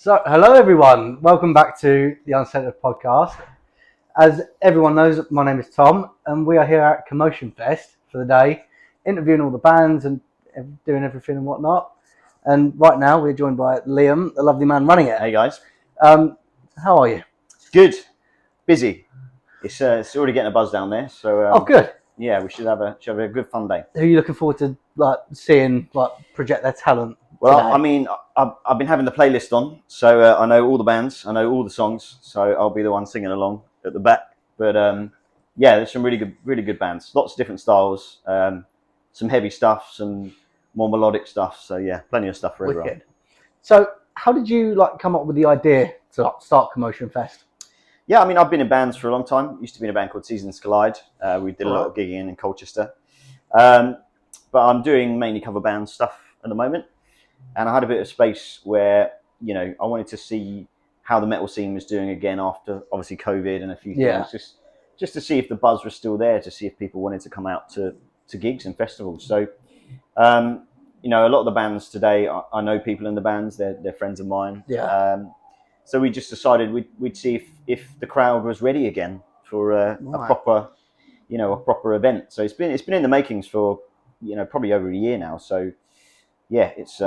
So, hello everyone. Welcome back to the UNCNTRD podcast. As everyone knows, my name is Tom, and we are here at Commotion Fest for the day, interviewing all the bands and doing everything and whatnot. And right now, we're joined by Liam, the lovely man running it. Hey guys. How are you? Good. Busy. It's already getting a buzz down there. So. Oh, good. Yeah, we should have a good fun day. Who are you looking forward to seeing project their talent? Well, today? I mean, I've been having the playlist on, so I know all the bands, I know all the songs, so I'll be the one singing along at the back. But yeah, there's some really good bands, lots of different styles, some heavy stuff, some more melodic stuff. So yeah, plenty of stuff for everyone. Wicked. So, how did you come up with the idea to start Commotion Fest? Yeah, I mean, I've been in bands for a long time. Used to be in a band called Seasons Collide. We did a lot of gigging in Colchester, but I'm doing mainly cover band stuff at the moment. And I had a bit of space where, I wanted to see how the metal scene was doing again after, obviously, COVID and a few things. Just to see if the buzz was still there, to see if people wanted to come out to gigs and festivals. So, a lot of the bands today, I know people in the bands, they're friends of mine. Yeah. So we just decided we'd see if the crowd was ready again for a proper event. So it's been in the makings for, probably over a year now. So, yeah, it's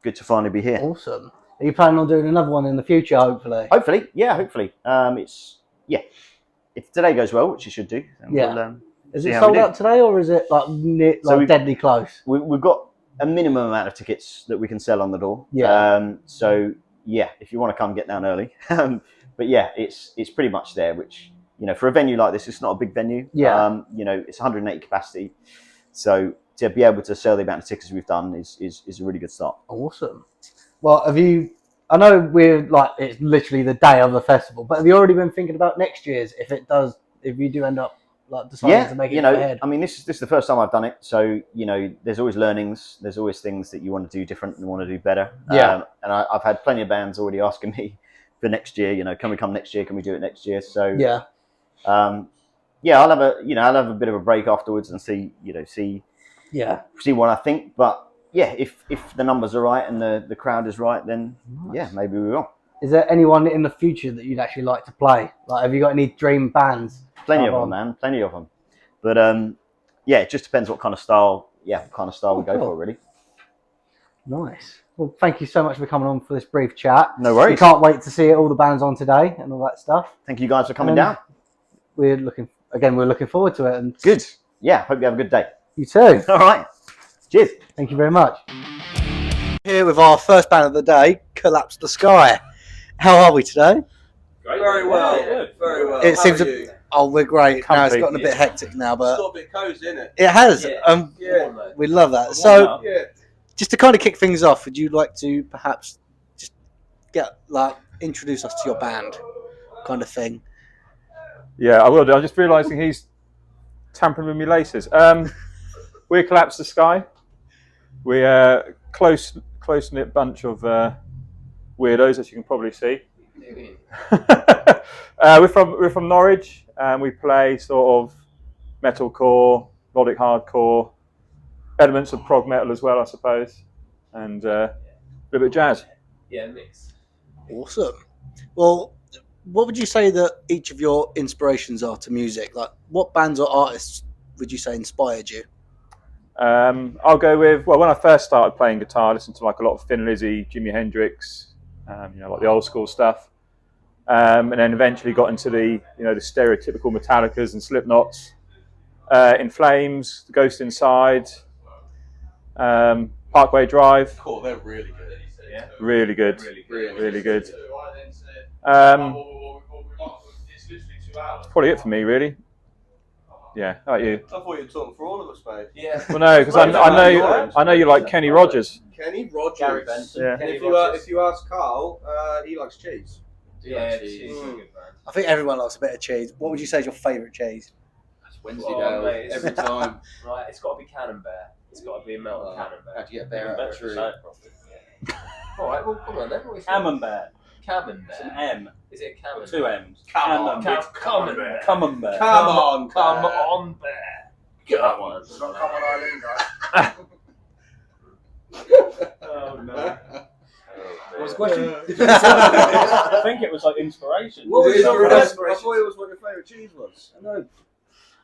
good to finally be here. Awesome. Are you planning on doing another one in the future, hopefully? Hopefully. If today goes well, which it should do. Yeah. Is it sold out today, or is it deadly close? We've got a minimum amount of tickets that we can sell on the door. Yeah. So yeah, if you want to come, get down early. But yeah, it's pretty much there. Which for a venue like this, it's not a big venue. Yeah. It's 180 capacity. So to be able to sell the amount of tickets we've done is a really good start. Awesome. Well, I know we're it's literally the day of the festival, but have you already been thinking about next year's if you do end up deciding to make it ahead? I mean, this is the first time I've done it, so there's always learnings, there's always things that you want to do different and want to do better. Yeah. And I've had plenty of bands already asking me for next year. Can we come next year? Can we do it next year? So yeah. I'll have a bit of a break afterwards and see what I think. But yeah, if the numbers are right and the crowd is right, then yeah, maybe we will. Is there anyone in the future that you'd actually like to play? Have you got any dream bands? Plenty of them, man. Plenty of them. But yeah, it just depends what kind of style. Yeah, what kind of style we go for, really. Nice. Well, thank you so much for coming on for this brief chat. No worries. We can't wait to see all the bands on today and all that stuff. Thank you guys for coming down. We're looking forward to it. And good. Yeah. Hope you have a good day. You too. All right. Cheers. Thank you very much. Here with our first band of the day, Collapse the Sky. How are we today? Great. Very well. Yeah, very well. It seems we're great. Now it's gotten a bit hectic now, but it's got a bit cozy, isn't it? It has. Yeah. We love that. So, just to kind of kick things off, would you like to perhaps just introduce us to your band, kind of thing? Yeah, I will do. I'm just realising he's tampering with my laces. We're Collapse the Sky. We're a close-knit bunch of weirdos, as you can probably see. We're from Norwich, and we play sort of metalcore, melodic hardcore, elements of prog metal as well, I suppose, and a little bit of jazz. Yeah, mix. Awesome. Well, what would you say that each of your inspirations are to music? What bands or artists would you say inspired you? I'll go with, when I first started playing guitar, I listened to a lot of Thin Lizzy, Jimi Hendrix, the old school stuff. And then eventually got into the stereotypical Metallicas and Slipknots, In Flames, The Ghost Inside, Parkway Drive. Cool, they're really good. Yeah. Really good. Really good. That's probably it for me, really. Yeah, how about you? I thought you were talking for all of us, mate. Yeah. Well, no, because I know you like Kenny Rogers. Kenny Rogers. Gary Benson. Yeah. If you ask Carl, he likes cheese. Yeah, cheese. I think everyone likes a bit of cheese. What would you say is your favourite cheese? That's Wensleydale every time. Right, it's got to be Camembert. It's got to be a melted Camembert. How do you get there? All right, well, come on then. What is it? Camembert. Camembert. It's an M. Is it a camembert? 2 M's. Come on, Camembert. Camembert. Camembert. Come on, Come Bear. on, Bear. That one. It's not come on, Eileen, guys. Oh no. What was the question? I think it was like inspiration. What was It is your for inspiration? I inspiration. thought it was what your favourite cheese was. I know.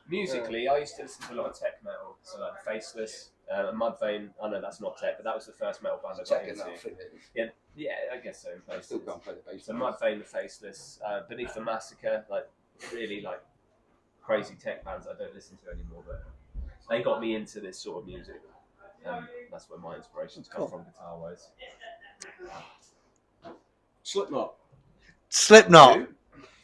Musically, I used to listen to a lot of tech metal, so like Faceless, Mudvayne. I know that's not tech, but that was the first metal band I got Checking into. that. Yeah, I guess so. In Still Faceless. can't play the bass. So Mudvayne, the Faceless, Beneath the Massacre, like really like crazy tech bands I don't listen to anymore, but they got me into this sort of music, and that's where my inspirations come from guitar-wise. Slipknot. Slipknot.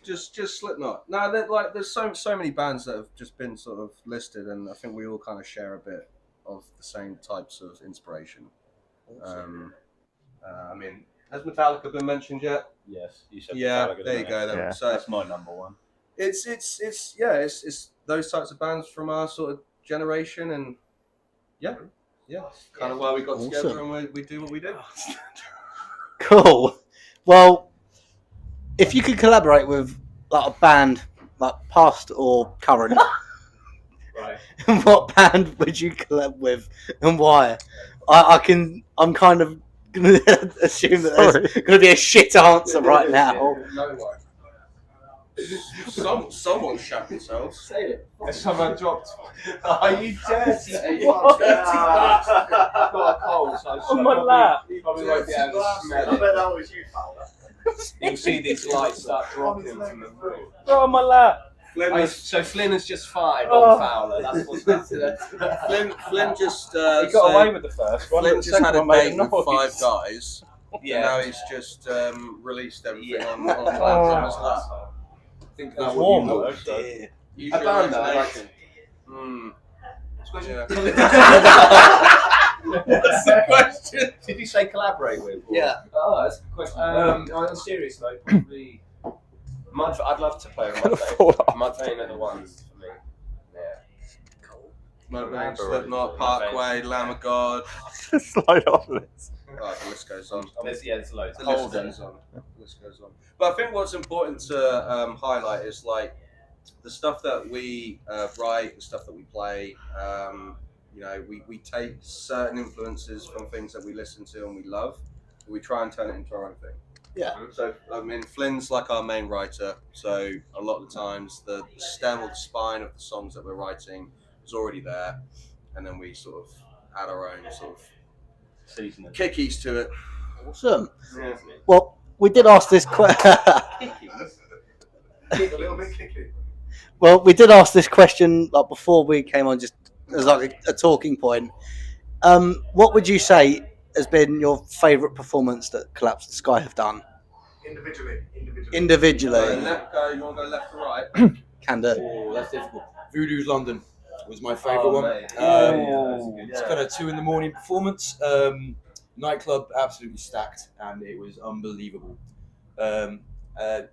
Just Slipknot. No, there's so many bands that have just been sort of listed, and I think we all kind of share a bit of the same types of inspiration. I mean, has Metallica been mentioned yet? Yes, you said Yeah, Metallica, there you didn't go. Then. Yeah. So That's my number one. it's those types of bands from our sort of generation, and yeah, kind of why we got together Awesome. and we do what we do. Cool. Well, if you could collaborate with like a band, like past or current, Right. what band would you collab with and why? I'm kind of gonna assume that there's gonna be a shit answer right now. No one. Someone shat themselves. Say it. Someone dropped. Are you dirty? Dirty What? bastard. I've got a cold, so I On my lap. probably won't be able to smell it. that was you, Fowler. You'll see these lights start dropping from the roof. Throw on my lap. So Flynn has just fired Oh. on Fowler. That's what's happening. Flynn just He got said- away with the first one. Flynn but the just had second a one made date a with noise. 5 guys. Yeah. And now he's just released everything Yeah. on platform as that. I think It's that's warm what you though. know. So. Use A your band that I imagination. Yeah. What's the question? Did you say collaborate with? Or? Yeah. Oh, that's a good question. On a serious note, probably I'd love to play with Gonna fall Mudvayne. off. Mudvayne are the ones for me. Yeah. Mudvayne, Slipknot, Parkway, Lamb of God. Slide off this. Oh, the list goes on. There's loads. The list Holden. goes on. The list goes on. But I think what's important to highlight is like the stuff that we write, the stuff that we play. You know, we take certain influences from things that we listen to and we love. And we try and turn it into our own thing. Yeah. So I mean, Flynn's like our main writer. So a lot of the times, the stem or the spine of the songs that we're writing is already there, and then we sort of add our own sort of Seasoning. kickies to it. Awesome. Well, we did ask this question. A little bit kicky. Well, we did ask this question like before we came on, just as like a talking point. What would you say has been your favourite performance that Collapse the Sky have done? Individually. Left go. You want to go left or right? Can do. Oh, that's difficult. Voodoo's London was my favourite one. Mate. It's kind of 2 a.m. performance. Nightclub absolutely stacked, and it was unbelievable.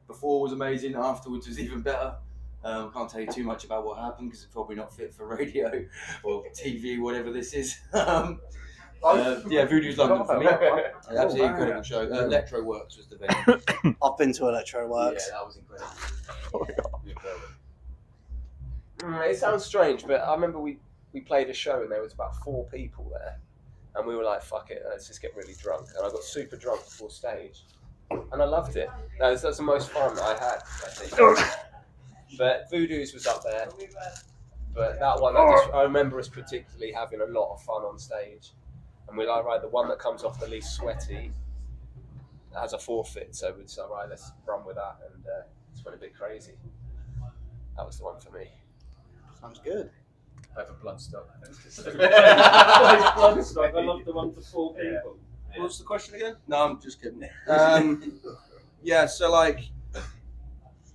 Before was amazing. Afterwards was even better. Can't tell you too much about what happened because it's probably not fit for radio or TV, whatever this is. Yeah, Voodoo's London for me. Absolutely incredible show. Electro Works was the venue. I've been to Electro Works. Yeah, that was incredible. It sounds strange, but I remember we played a show and there was about 4 people there, and we were like, "Fuck it, let's just get really drunk." And I got super drunk before stage, and I loved it. That's the most fun I had, I think. But Voodoo's was up there. But that one, I remember us particularly having a lot of fun on stage. And we're like, right, the one that comes off the least sweaty has a forfeit. So we said, right, let's run with that. And it's went a bit crazy. That was the one for me. Sounds good. Over Bloodstock. Bloodstock. I love the one for 4 people. What was the question again? No, I'm just kidding. Yeah, so like,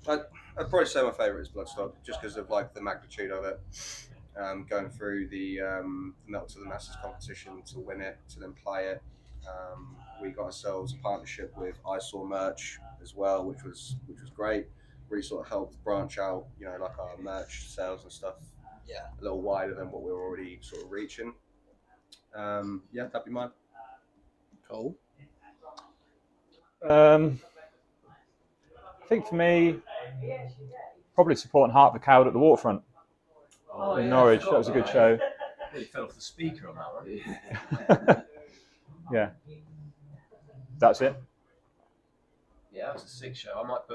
I'd probably say my favourite is Bloodstock, just because of like the magnitude of it. Going through the Metal to the Masses competition to win it, to then play it. We got ourselves a partnership with Eyesore Merch as well, which was great. Really sort of helped branch out, you know, like our merch sales and stuff. Yeah. A little wider than what we were already sort of reaching. Yeah, that'd be mine. Cool. I think for me, probably supporting Heart the Coward at the Waterfront in Norwich. That was a good show. You fell off the speaker on that one. Yeah. That's it. Yeah, that was a sick show.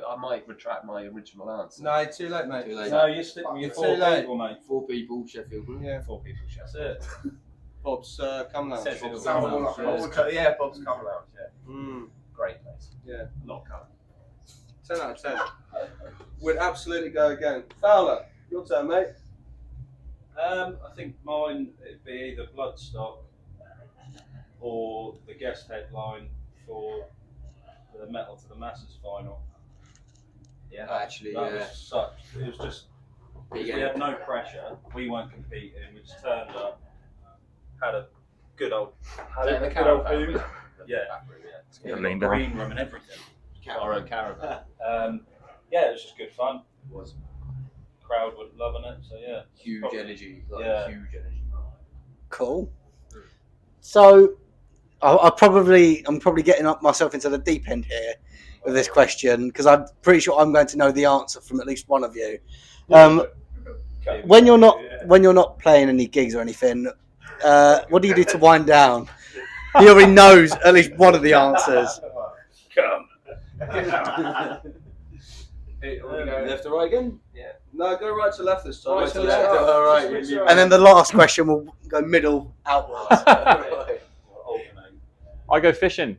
I might retract my original answer. No, too late, mate. Too late. No, you're sticking with your It's 4 too late. people, mate. 4 people, Sheffield. Yeah. 4 people, that's it. Bob's Come Lounge. Says it all. Yeah, Bob's Come Lounge. Yeah, Mm, great place. yeah. Not come. 10 out of 10. Would absolutely go again. Fowler, your turn, mate. I think mine would be either Bloodstock or the guest headline for the Metal to the Masses final. Yeah, Actually, That yeah. was such. It was just. Big We end. had no pressure. We weren't competing. We just turned up, had a good old, food. Yeah, Yeah, we lean got down. green room and everything. Our own caravan. Yeah, it was just good fun. It was Crowd were loving it. So yeah, huge Probably- energy. Like, yeah. huge energy. Cool. So, I'm probably getting up myself into the deep end here with this question because I'm pretty sure I'm going to know the answer from at least one of you. When you're not playing any gigs or anything, what do you do to wind down? He already knows at least one of the answers. Come. Left or right again? Yeah. No, go right to left this time. Right to left. All right. And then the last question will go middle outwards. I go fishing.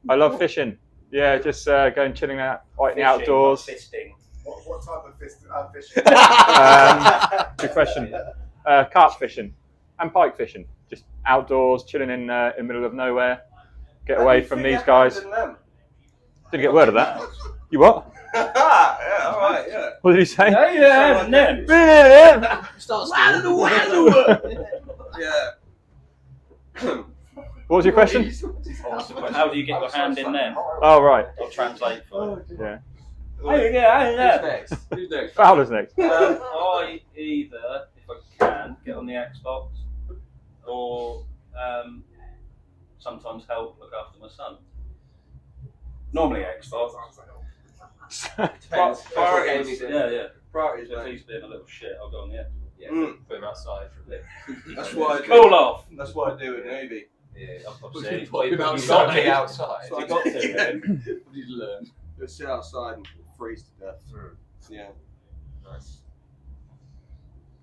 I love fishing. Yeah, just going chilling out in the outdoors. Fisting. What type of fishing? Good question. Carp fishing and pike fishing. Just outdoors, chilling in the middle of nowhere. Get away from these guys. Didn't get word of that. You what? Yeah, all right, yeah. What did he say? Yeah, and then. Start Yeah. What was your question? How do you get your hand in there? Oh, right. I'll translate for you. Yeah. Who's next? Who's next? Fowler's next. I either, if I can, get on the Xbox or sometimes help look after my son. Normally Xbox. Depends. Priorities. Yeah. Priorities, If mate. he's being a little shit, I'll go on the Xbox. Yeah, Mm. put him outside for a bit. That's what I do. Cool off. That's what I do with Navy. Yeah, Obviously. Put him you've got outside. to be outside. So You got to, man. What did you learn? Just sit outside and freeze to death. Yeah. Nice.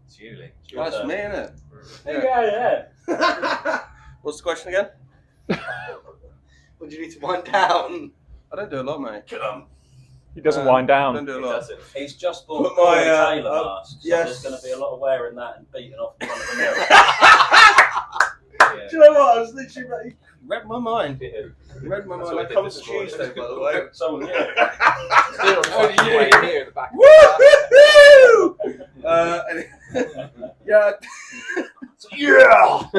It's you, Lee. That's me, innit? Yeah. What's the question again? What do you need to wind down? I don't do a lot, mate. He doesn't wind I don't down. do a lot. He's just bought Put a Corey my, Taylor mask, so yes. there's going to be a lot of wearing that and beating off in front of the mirror. Do you know what? I was literally read my mind. Yeah. Read my That's mind. what I That did comes this morning. Tuesday, by the way. So yeah. Still on the fucking yeah. way here in the back of the Woo-hoo! Yeah.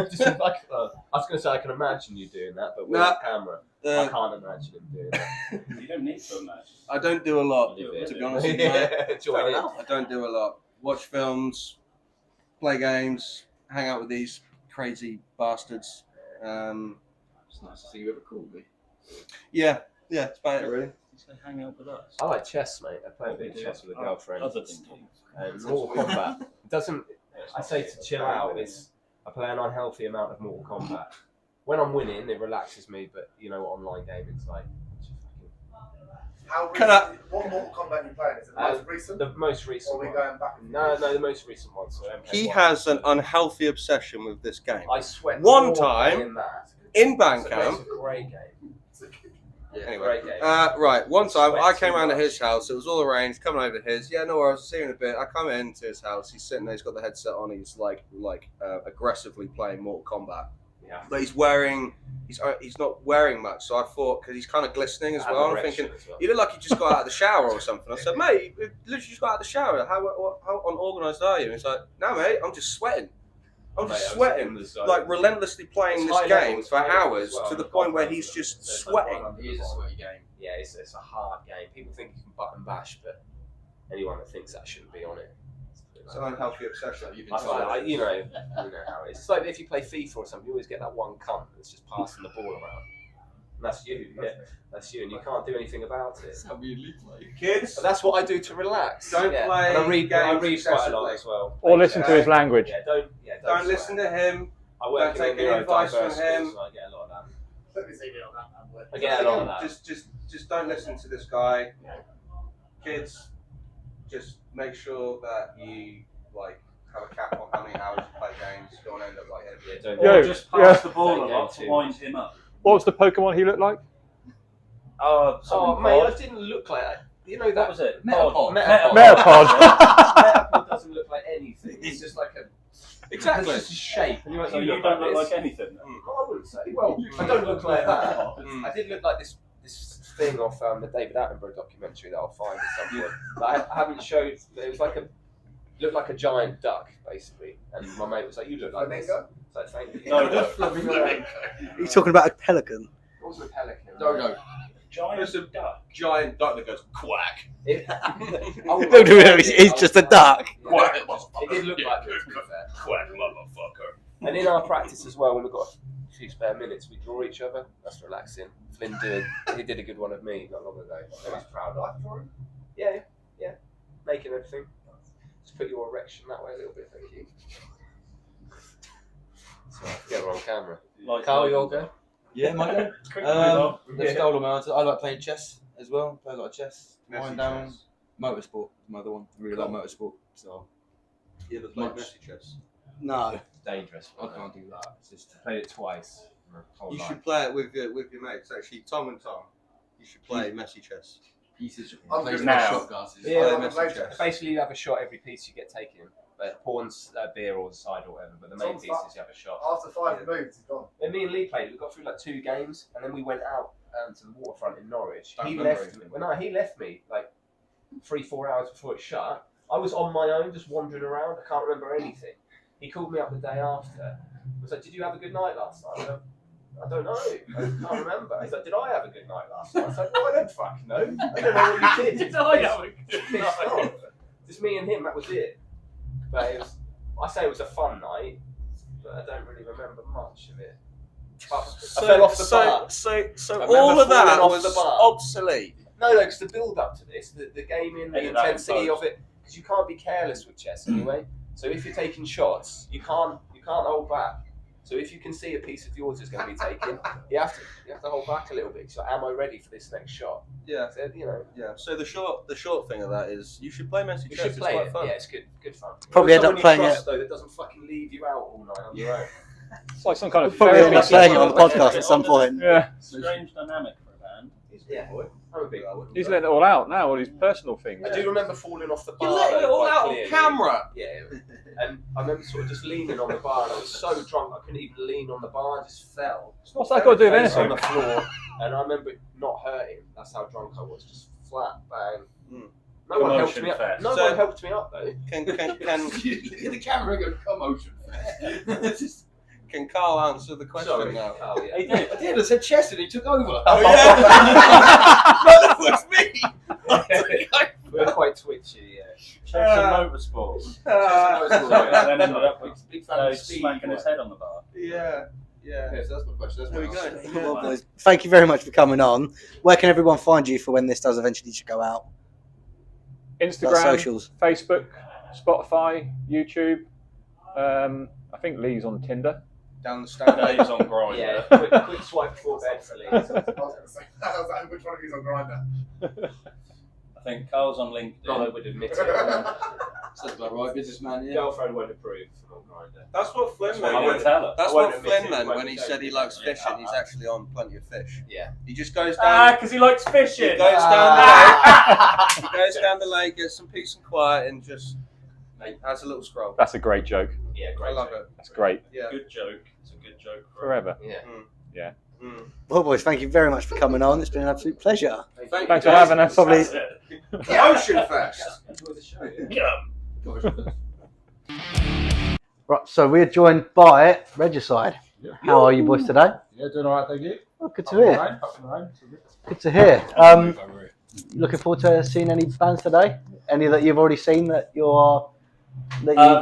Just like, I was going to say I can imagine you doing that, but with Nah. a camera, I Uh, can't imagine him doing that. You don't need to imagine. I don't do a lot, Leave it. to be honest with you, mate. Yeah, join in. I don't do a lot. Watch films, play games, hang out with these crazy bastards. It's nice to see you ever called me. Yeah, it's about it, really. You say hang out with us. I like chess, mate. I play a bit of chess with a girlfriend. Other than Mortal Kombat. Doesn't. I say to chill out. I play an unhealthy amount of Mortal Kombat. When I'm winning, it relaxes me. But you know, online gaming's like. How Can recent? What Mortal Kombat you playing? Is it the most recent? The most recent Or are we one. going back? No, the most recent one. So He MK1. has an unhealthy obsession with this game. I sweat. One more time, playing that. In It's a Bandcamp. great game. Anyway, Great game. right. One time I Sweat came too round to much. his house. It was all arranged. Coming over to his. Yeah, no worries. I'll see you in a bit. I come into his house. He's sitting there. He's got the headset on. He's like aggressively playing Mortal Kombat. Yeah. But he's not wearing much. So I thought because he's kind of glistening as well. I'm Aggression thinking as well. you look like you just got out of the shower or something. I said, mate, you literally just got out of the shower. How unorganised are you? And he's like, no, mate, I'm just sweating. I'm Mate, just I was sweating. in the zone. Like relentlessly playing It's this high level, game it's for high level hours as well, to the and point where I've he's got just there's no sweating. one It is a sweaty game. Yeah, it's a hard game. People think you can button bash, but anyone that thinks that shouldn't be on it. It's an unhealthy obsession. You've been I told. find, you know how it is. It's like if you play FIFA or something, you always get that one cunt that's just passing the ball around. That's you, yeah. That's you, and you can't do anything about it. That's how we live, like. Kids, But that's what I do to relax. Don't yeah. play And I read games quite a lot excessively. as well. Or listen to his language. Yeah, don't swear. listen to him. I work don't in take a any advice from neurodiverse school, him. so I get a lot of that. Let me see you on that one. I get a lot of that. Just don't listen to this guy. Kids, just make sure that you like have a cap on how many hours you play games. You don't end up like him. Yeah, don't Yo, Or just pass the ball Don't a go lot to too wind much. him up. What was the Pokemon he looked like? Oh, mate, I didn't look like that. You know, that was it. Metapod. Metapod. Metapod doesn't look like anything. It's just like a. Exactly. It's just a shape. And you're like, So you look don't like look this. like anything. I wouldn't say. Well, I don't look like that. I did look like this thing off the David Attenborough documentary that I'll find at some point. But I haven't showed. It was like looked like a giant duck, basically. And my mate was like, "You look like this." Flamingo? So thank you. No, Flamingo. You're talking about a pelican. It wasn't a pelican. No. Giant duck. Giant duck that goes quack. He's just a duck. Yeah, it did look like it, to be fair. Quack, motherfucker. And in our practice as well, when we've got a few spare minutes, we draw each other. That's relaxing. Flynn he did a good one of me not long ago. I was proud of. Yeah. Making everything. Just put your erection that way a little bit, thank you. So get her on camera. Carl, you'll go? Yeah, might go. They've stolen my answer. I like playing chess as well. Play a lot of chess. Wind down. Motorsport, another one. Really like motorsport. So. You ever played messy chess? No. Dangerous. I can't do that. It's just played it twice. You should play it with your mates. Actually, Tom and Tom. You should play messy chess. Pieces. I'm Plays good my now. shot glasses. Yeah, Play I'm messy right. chess. Basically, you have a shot every piece you get taken. But pawns, beer or side or whatever. But the main Tom's piece fun. is you have a shot. After 5 moves, he's gone. When me and Lee played, we got through like 2 games, and then we went out to the waterfront in Norwich. Don't He remember left me. anything. Well, no, he left me like 3-4 hours before it shut. I was on my own, just wandering around. I can't remember anything. He called me up the day after. He was like, "Did you have a good night last night?" I don't know. I can't remember. He's like, "Did I have a good night last night?" I was like, "No, I don't fucking know. I don't know what you did." Did I have a good Pissed night? off. Just me and him. That was it. But it was. I say it was a fun night, but I don't really remember much of it. I fell off the bar. So I all remember of that falling off was the bar. obsolete. No, because the build up to this, the gaming, the Edit that in intensity post. of it, because you can't be careless with chess anyway. So if you're taking shots, you can't hold back. So if you can see a piece of yours is going to be taken, you have to hold back a little bit. So am I ready for this next shot? Yeah. So, you know, Yeah. So the short thing of that is you should play messy you chess. should play it's it. quite fun. Yeah, it's good fun. Probably end up Someone you playing trust, though, that doesn't fucking leave you out all night on your own. It's like some kind of Probably end up therapy playing it on the session. podcast at some point. Yeah. Strange dynamic for a band. Yeah, I'm a big one. He's letting it all out now, all his personal things. I do remember falling off the bar. You let it though, all quite out on clearly. camera. Yeah, and I remember sort of just leaning on the bar, and I was so drunk I couldn't even lean on the bar. I just fell. What's that got to do with Face on anything? the floor, and I remember it not hurting. That's how drunk I was, just flat bang. Mm. No one helped Commotion me up. Fest. No So- one helped me up though. Can Look at the camera and go, Commotion Fest. can Carl answer the question Sorry. now? Oh yeah. He did. I did, I said chess and he took over. Oh yeah. No, that was me. We were quite twitchy. Yeah. Chess and motorsports. Then ended up with Big fan of speed. smacking his head on the bar. Yeah. Yeah. Yeah, so that's my question. That's There we my go. answer. Well, boys, thank you very much for coming on. Where can everyone find you for when this does eventually go out? Like Instagram, socials. Facebook, Spotify, YouTube. I think Lee's on Tinder. Down the stand. Dave's on grind. Yeah. Quick swipe before bed for Lee. I was going to say, I was like, which one of you is on Grindr? I think Carl's on LinkedIn. Not I would admit it. Sounds about right, businessman, yeah. Girlfriend won't approve. On Grindr. That's what Flynn I meant. won't tell her. That's I won't what admit Flynn it, meant won't when he admit said he it. likes Yeah. fishing. He's actually on Plenty of Fish. Yeah. He just goes down. Because he likes fishing. He goes down the lake. He goes down the lake, gets some peace and quiet, and just has a little scroll. That's a great joke. Yeah, I great. love joke. it. That's great. Yeah. Good joke. It's a good joke. Forever. Yeah. Mm. Well, boys, thank you very much for coming on. It's been an absolute pleasure. Thank Thanks you, for guys. having us. Probably. That's it. Commotion Fest. Enjoy the show. Commotion Fest. Right, so we're joined by Regicide. Yeah. How are you boys today? Yeah, doing alright, thank you. Oh, good to hear. Up and around. Good to hear. Move over here. Looking forward to seeing any bands today. Any that you've already seen that you thought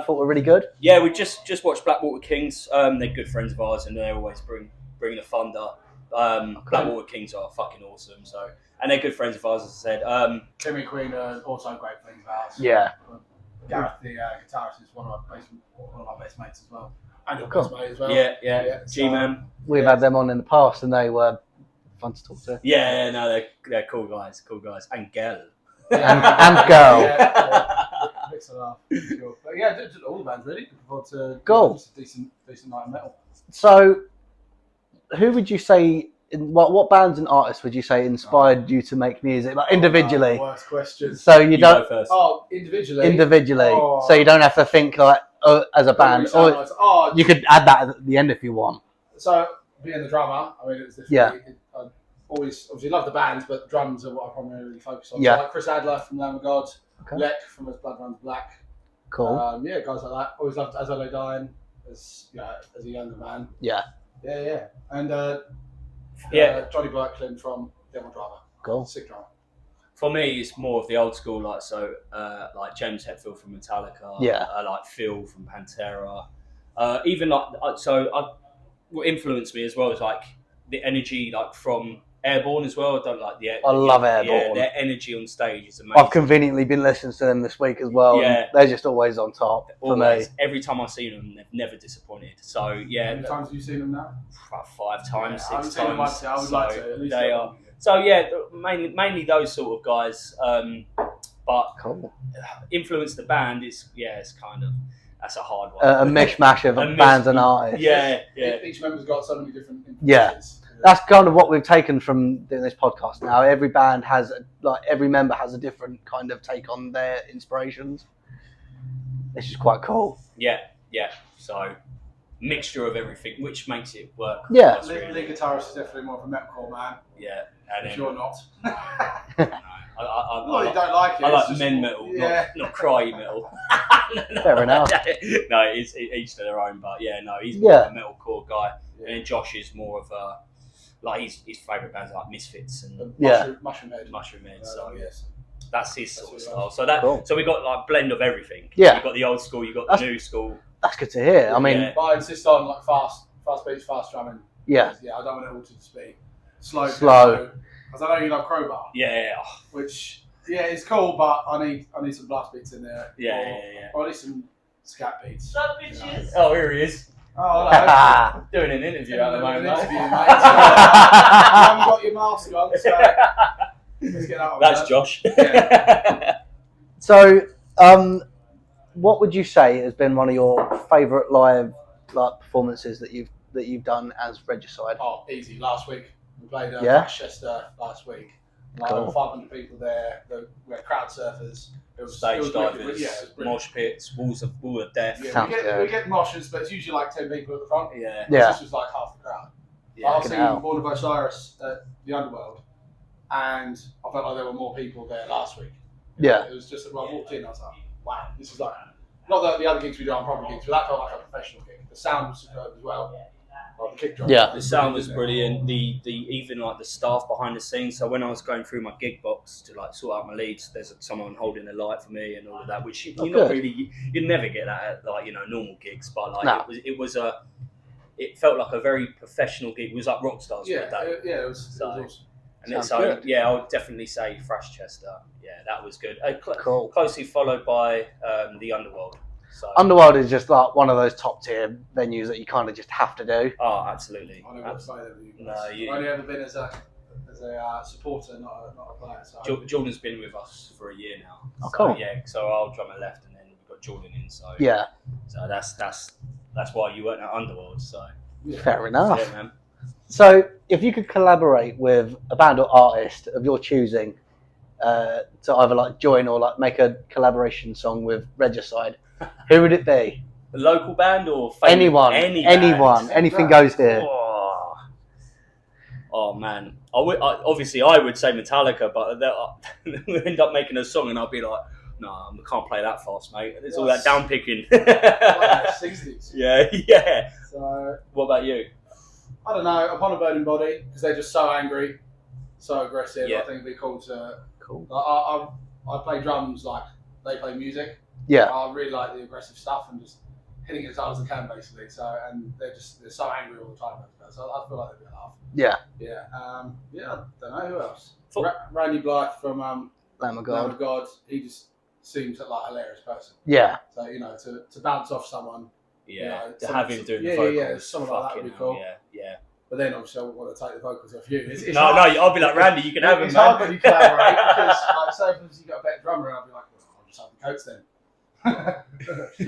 were really good. Yeah, we just watched Blackwater Kings. They're good friends of ours, and they always bring the thunder. Blackwater Kings are fucking awesome. So, and they're good friends of ours, as I said. Chemiqueen are also great friends of ours. Yeah. Gareth, the guitarist, is one of my best mates as well. And your Cool. best mate as well. Yeah. G-Man. We've had them on in the past, and they were fun to talk to. Yeah, no, they're cool guys, and girl. And girl. Mix it up, sure. But yeah, just all the bands really. Looking forward to Cool. just a decent night of metal. So, who would you say? What bands and artists would you say inspired you to make music, like individually? Worst question. So you Go don't first. Oh, individually. individually. So you don't have to think like as a band, or you could add that at the end if you want. So being the drummer, I mean, it's different. Yeah. I always obviously love the bands, but drums are what I primarily focus on. Yeah. So like Chris Adler from Lamb of God, Okay. Lek from As Blood Runs Black. Cool. Yeah, guys like that. Always loved As I Lay Dying as a younger man. Yeah. Yeah. And Johnny Berklin from Devil Driver. Cool. Sick drummer. For me, it's more of the old school, like James Hetfield from Metallica. Yeah. Like Phil from Pantera. Even what influenced me as well is like the energy, like from Airborne as well. I don't like I love Airborne. Yeah, their energy on stage is amazing. I've conveniently been listening to them this week as well. Yeah. And they're just always on top for me. Every time I've seen them, they've never disappointed. So How yeah, many times have you seen them now? about 5 times, I haven't 6 seen them times. once yet. I would like to. At least They are. So yeah, mainly those sort of guys. But Cool. influence the band is it's kind of that's a hard one. A mishmash of bands and artists. Yeah. Each member's got so many different Yeah. influences. That's kind of what we've taken from doing this podcast now. Every band has, every member has a different kind of take on their inspirations. This is quite cool. Yeah. So mixture of everything, which makes it work. Yeah. That's really- Lead guitarist is definitely more of a metalcore man. Yeah. And If then, you're not. I You don't like it. like it's just- men metal, Yeah. not cry metal. Fair enough. No, it's each to their own, but yeah, no, he's more of a metalcore guy, and then Josh is more of a his favourite bands are like Misfits and Yeah. Mushroom Head. Mushroom Head. So Yes. that's his sort of That's style. what So we got like blend of everything. Yeah. You've got the old school, you've got That's- the new school. That's good to hear. I mean, Yeah. But I insist on like fast beats, fast drumming. yeah. Yeah, I don't want it all to speed. Slow. Because I know you love Crowbar, Yeah. which is cool, but I need some blast beats in there. Yeah. Or at least some scat beats. Oh, here he is. Oh, hello. Doing an interview at the moment. Interview, mate. mate. You haven't got your mask on, so let's get that on. That's Josh. Yeah. So, what would you say has been one of your favourite live performances that you've done as Regicide? Oh, easy. Last week we played Yeah? Colchester last week. Like Cool. over 500 people there. We had crowd surfers. It was Stage wicked. divers, Yeah, it was brilliant. mosh pits, walls of death. Yeah, Sounds we good. get moshes, but it's usually like 10 people at the front. Yeah. Yeah. This was like half the crowd. Yeah. I've Fucking seen hell. Born of Osiris at the Underworld, and I felt like there were more people there last week. Yeah. It was just when I walked in, I was like, wow, this is like, not that the other gigs we do aren't proper gigs, but that felt like a professional gig. The sound was superb as well. Like the kick drum. Yeah. The sound was brilliant. The even like the staff behind the scenes. So when I was going through my gig box to like sort out my leads, there's someone holding a light for me and all of that, which you'd never get that at normal gigs. But like No. it felt like a very professional gig. It was like rock stars for the day. It was awesome. And Sounds good. I would definitely say Freshchester. Yeah, that was good. Cool. Closely followed by the Underworld. So, Underworld is just like one of those top tier venues that you kind of just have to do. oh, absolutely. I don't want to say that with you No, guys. you- I've only ever been as a supporter, not a player. So Jordan's been with us for a year now. Oh, So, cool. yeah, so I'll drummer left, and then we've got Jordan in. So Yeah, so that's why you weren't at Underworld. So fair enough. yeah, man. So, if you could collaborate with a band or artist of your choosing to either like join or like make a collaboration song with Regicide, who would it be? A local band or Anyone, Any anyone, band? anything goes here. Oh man, obviously I would say Metallica, but we'll end up making a song, and I'll be like, no, I can't play that fast, mate. It's all that down picking. like 60s. Yeah. So What about you? I don't know. Upon a Burning Body, because they're just so angry, so aggressive. Yeah. I think it'd be cool to. Cool. I play drums like they play music. Yeah, I really like the aggressive stuff and just hitting it as hard as they can, basically. So, and they're so angry all the time. So I feel like they'd be a laugh. Yeah. Yeah. Yeah. I don't know who else. Randy Blythe from Lamb of Lamb God. of God. He just seems like a hilarious person. Yeah. So to bounce off someone. Yeah. To have him doing the vocals. Something like that would be cool. Yeah. But then obviously I wouldn't want to take the vocals off you. It's No, I'll be like, Randy, you can have him, it's man. hard when you collaborate because, like, say for instance you got a better drummer, and I'll be like, well, I'll just have the coats then.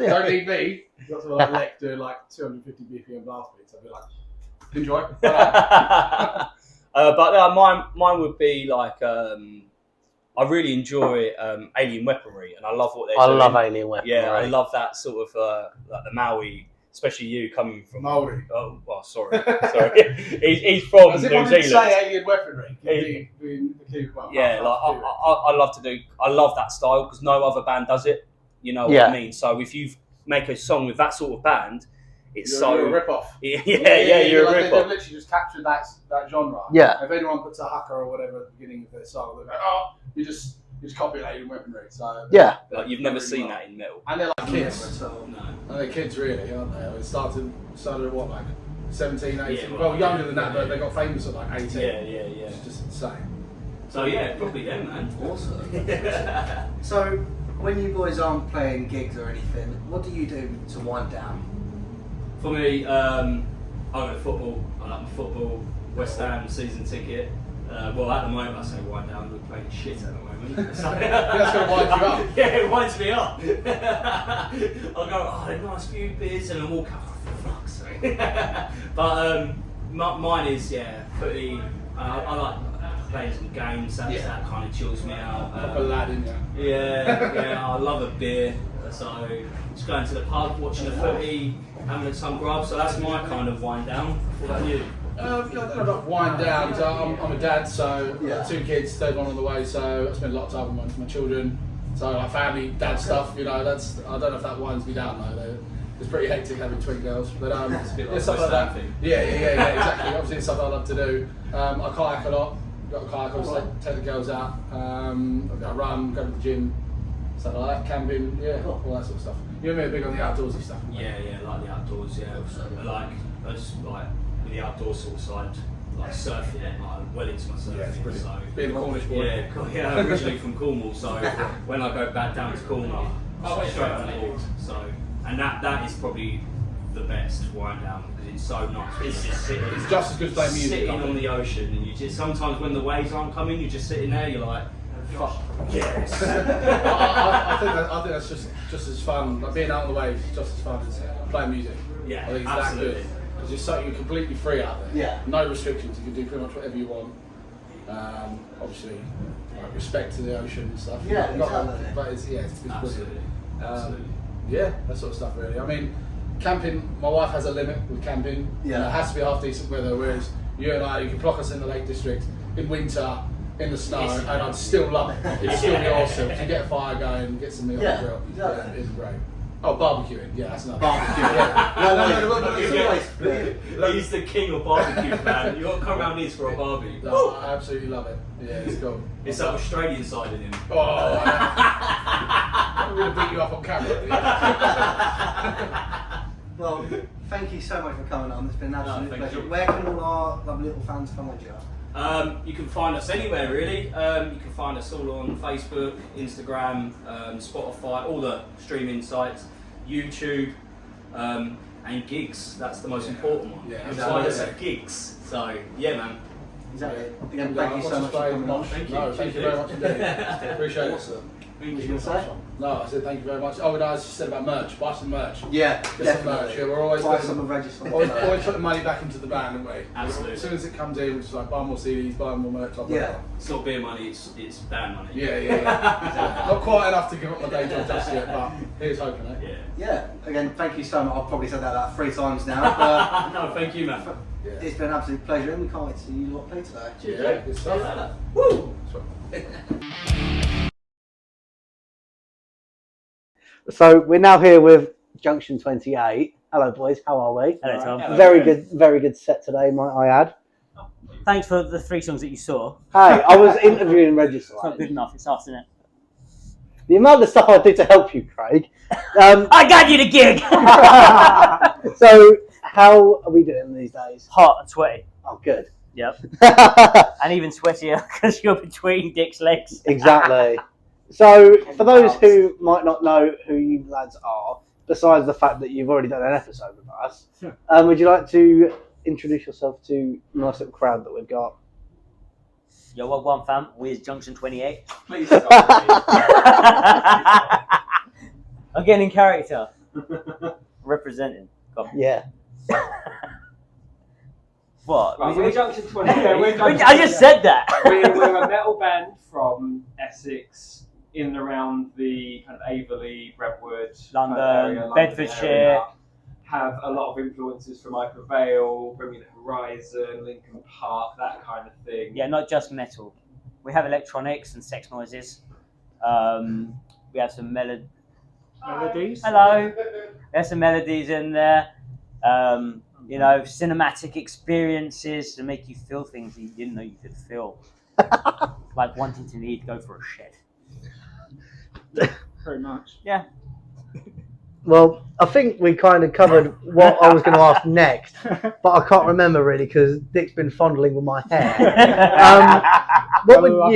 Don't need me. You've got to like Lek doing like 250 BPM blast beats. I'll be like, enjoy. But mine would be like, I really enjoy Alien Weaponry, and I love what they're doing. I love Alien Weaponry. Yeah, I love that sort of like the Maui. Especially you coming from Maori. Oh, well, sorry. he's from As if New I didn't Zealand. say Alien Weaponry. I love that style because no other band does it. You know what I mean? So if you make a song with that sort of band, it's you're a rip-off. Yeah, you're a rip-off. They've literally just captured that genre. Yeah. If anyone puts a haka or whatever at the beginning of their song, they're like, oh, you just copy Alien Weaponry. So yeah. Like you've never seen that in metal. And they're like kids. No. And they're kids really, aren't they? It started at what, like 17, 18? Yeah, well, younger than that, but they got famous at like 18. Yeah. It's just insane. So yeah, probably them, man. Awesome. So when you boys aren't playing gigs or anything, what do you do to wind down? For me, I go to football. I like my football. West Ham season ticket. Well, at the moment, I say wind down. We're playing shit at the moment. So, that's going to wind you up. Yeah, it winds me up. I'll go, a nice few beers, and then walk out. For fuck's sake. But mine is footy. I like playing some games. That kind of chills me out. Like a lad, in you? Yeah. I love a beer. So just going to the pub, watching the footy, having some grub. So that's my kind of wind down. What about you? Not wind down. So I'm a dad, so I've got 2 kids, third one on the way. So I spend a lot of time with my children. So like family, dad stuff. I don't know if that winds me down though. It's pretty hectic having twin girls, but it's a bit like stuff like that. Yeah, exactly. Obviously, it's stuff I love to do. I kayak a lot. Got a kayak, obviously, take the girls out. I run, go to the gym, stuff like that. Camping, all that sort of stuff. You and me are big on the outdoorsy stuff. Yeah, like the outdoors. Yeah, I just like with the outdoor sort of side, like surfing. I'm well into my surfing. Yeah, it's brilliant. So, being a Cornish boy. Yeah, originally from Cornwall. So when I go back down to Cornwall, straight on the board. So. And that is probably the best wind down because it's so nice. It's just sitting. It's just as good as playing music. Sitting on the ocean, and you just sometimes when the waves aren't coming, you're just sitting there. You're like, fuck yes. I think that's just as fun. Like being out on the waves is just as fun as playing music. Yeah, I think it's absolutely. that good because you're completely free out there. Yeah. No restrictions. You can do pretty much whatever you want. Obviously, respect to the ocean and stuff. Yeah, exactly. But it's Absolutely. Absolutely. Yeah, that sort of stuff really. I mean, camping, my wife has a limit with camping. Yeah. It has to be half decent weather, whereas you and I, you can block us in the Lake District in winter, in the snow, and I'd still love it. It'd still be awesome. You get a fire going, get some meat on the grill. Exactly. It's great. Oh, barbecuing. Yeah, that's another. No, He's the king of barbecue, man. You got to come around this for a barbie. No, I absolutely love it. Yeah, it's cool. It's that Australian side in him. Oh, I'm going to beat you up on camera. Well, thank you so much for coming on. It's been an absolute thank pleasure. you. Where can all our lovely little fans find you? You can find us anywhere really. You can find us all on Facebook, Instagram, Spotify, all the streaming sites, YouTube, and gigs. That's the most important one. Yeah, You can find us at gigs. So yeah, man. Exactly. Again, thank you so much for coming on. Thank you. No, thank you very much indeed. Appreciate it. Awesome. Thank What you. you say? No, I said thank you very much. Oh, and I just said about merch. Buy some merch. Yeah, Get some definitely. merch. Yeah, we're always Buy putting- some of Regicide. always putting money back into the band, aren't we? Absolutely. As soon as it comes in, we're just like buy more CDs, buy more merch. Blah, blah, Yeah. blah. It's not beer money. It's band money. Yeah. Not quite enough to give up my day job just yet, but here's hoping, eh? Yeah. Yeah, again, thank you so much. I've probably said that about 3 times now, but No, thank you, man. Yeah. it's been an absolute pleasure and we can't wait to see you lot play today. Yeah, good stuff. Woo! So we're now here with Junction 28. Hello boys, how are we? Hello, Tom. Hello. Very good set today, might I add. Thanks for the 3 songs that you saw. Hey, I was interviewing It's not Regicide. good enough. It's us, isn't it? the amount of stuff I did to help you, Craig. I got you the gig. So, how are we doing these days? Hot and sweaty. Oh, good. Yep. And even sweatier because you're between Dick's legs. Exactly. So, for those who might not know who you lads are, besides the fact that you've already done an episode with us, would you like to introduce yourself to the nice little crowd that we've got? Yo, what one fam? We're Junction 28. Please stop. Again in character. Representing. Go on. Yeah. What? Right, we're Junction 28. I just said that. We're a metal band from Essex, in and around the kind of Averley, Brentwood, London, area, Bedfordshire. area. Have a lot of influences from Ike Vale, Bring Me the Horizon, Linkin Park, that kind of thing. Yeah, not just metal. We have electronics and sex noises. We have some melodies. Hello. We have some melodies in there. You know, cinematic experiences to make you feel things that you didn't know you could feel. Like wanting to go for a shit. Pretty much. Yeah. Well, I think we kind of covered what I was going to ask next, but I can't remember really because Dick's been fondling with my hair. What would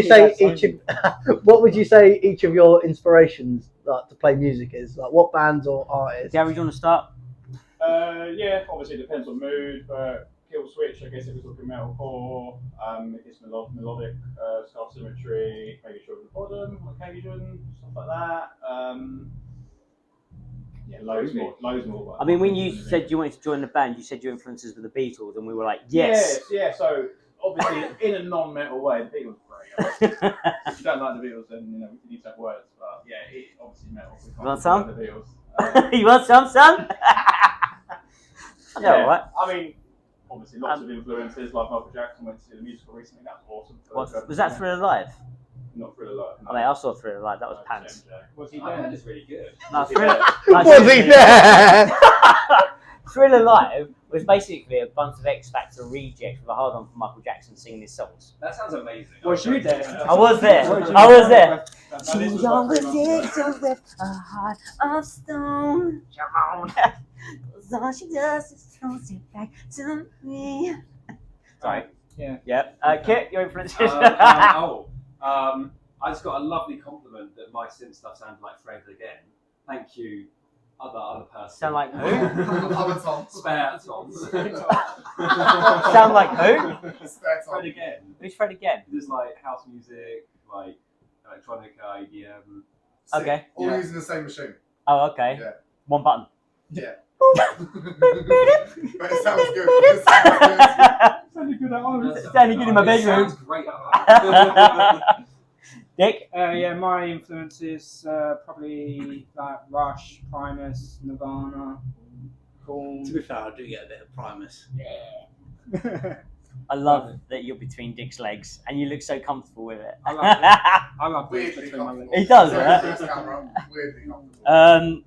you say each of your inspirations to play music is? Like, what bands or artists? Gary, do you want to start? Yeah, obviously it depends on mood, but Kill Switch, I guess if we're talking metalcore, it's melodic, Scar Symmetry, maybe Short at the Bottom, occasion, stuff like that. Yeah, loads more. I mean, when you said you wanted to join the band, you said your influences were the Beatles, and we were like, yes. Yeah, so obviously in a non-metal way, the Beatles were great. If you don't like the Beatles, then we need to have words. But yeah, obviously metal. You want some? The Beatles. You want some, son? Yeah, right. I mean, obviously lots of influences, like Michael Jackson went to see the musical recently, that was awesome. Was that Thriller Live? Not Thriller Live. No. I mean, I saw Thriller Live, that was pants. Was he there? That is really good. No, Thriller, Was he there? Thriller Live was basically a bunch of X Factor rejects with a hard on for Michael Jackson singing his songs. That sounds amazing. Was you there? I was there. I was there. She always did with a heart of stone. Come on. All she does is throws it back to me. Sorry. Yeah. Yep. Kit, your influences. I just got a lovely compliment that my synth stuff sounded like Fred again. Thank you, other person. Sound like who? Other Tom. Spare Tom. Sound like who? Fred again. Who's Fred again? There's like house music, like electronic EDM. Okay. All using the same machine. Oh, okay. Yeah. One button. Yeah. But it sounds good. It sounds good. Standing good in my bedroom. Sounds great. Dick? Yeah, my influences probably like Rush, Primus, Nirvana, Korn. To be fair, I do get a bit of Primus. Yeah. I love that you're between Dick's legs and you look so comfortable with it. I love it. I love it Weirdly between my legs. comfortable. He does, Sorry, right? this camera, weirdly comfortable.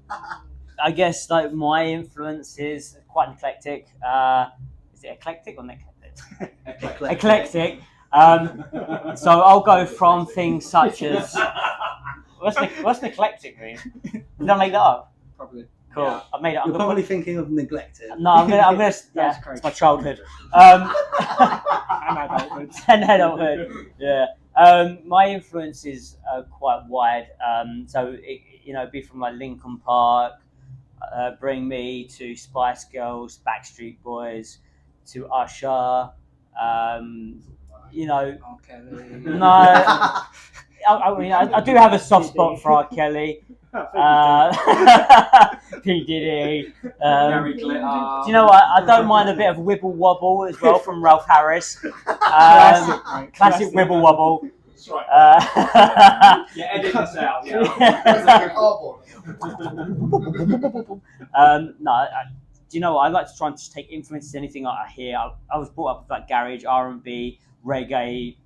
I guess like my influences are quite eclectic. Is it eclectic or eclectic? Eclectic. So I'll go from things such as what's eclectic mean? Did I make that up? Probably. Cool. Yeah. I made it. You're probably thinking of Neglected. No, I'm gonna. That's Yeah, crazy. it's my childhood. And adulthood. And adulthood. Yeah. My influences are quite wide. So it'd be from like Linkin Park, Bring Me, to Spice Girls, Backstreet Boys, to Usher. R. Kelly. No. I do have a soft spot for R. Kelly. P. Diddy. Gary Glitter. Do you know what? I don't mind a bit of Wibble Wobble as well from Ralph Harris. Classic, mate. Classic Wibble Wobble. That's right. Yeah, edit this out. Yeah. It's like a cardboard. Do you know what? I like to try and just take influences anything I hear. I was brought up with like garage, R&B, reggae.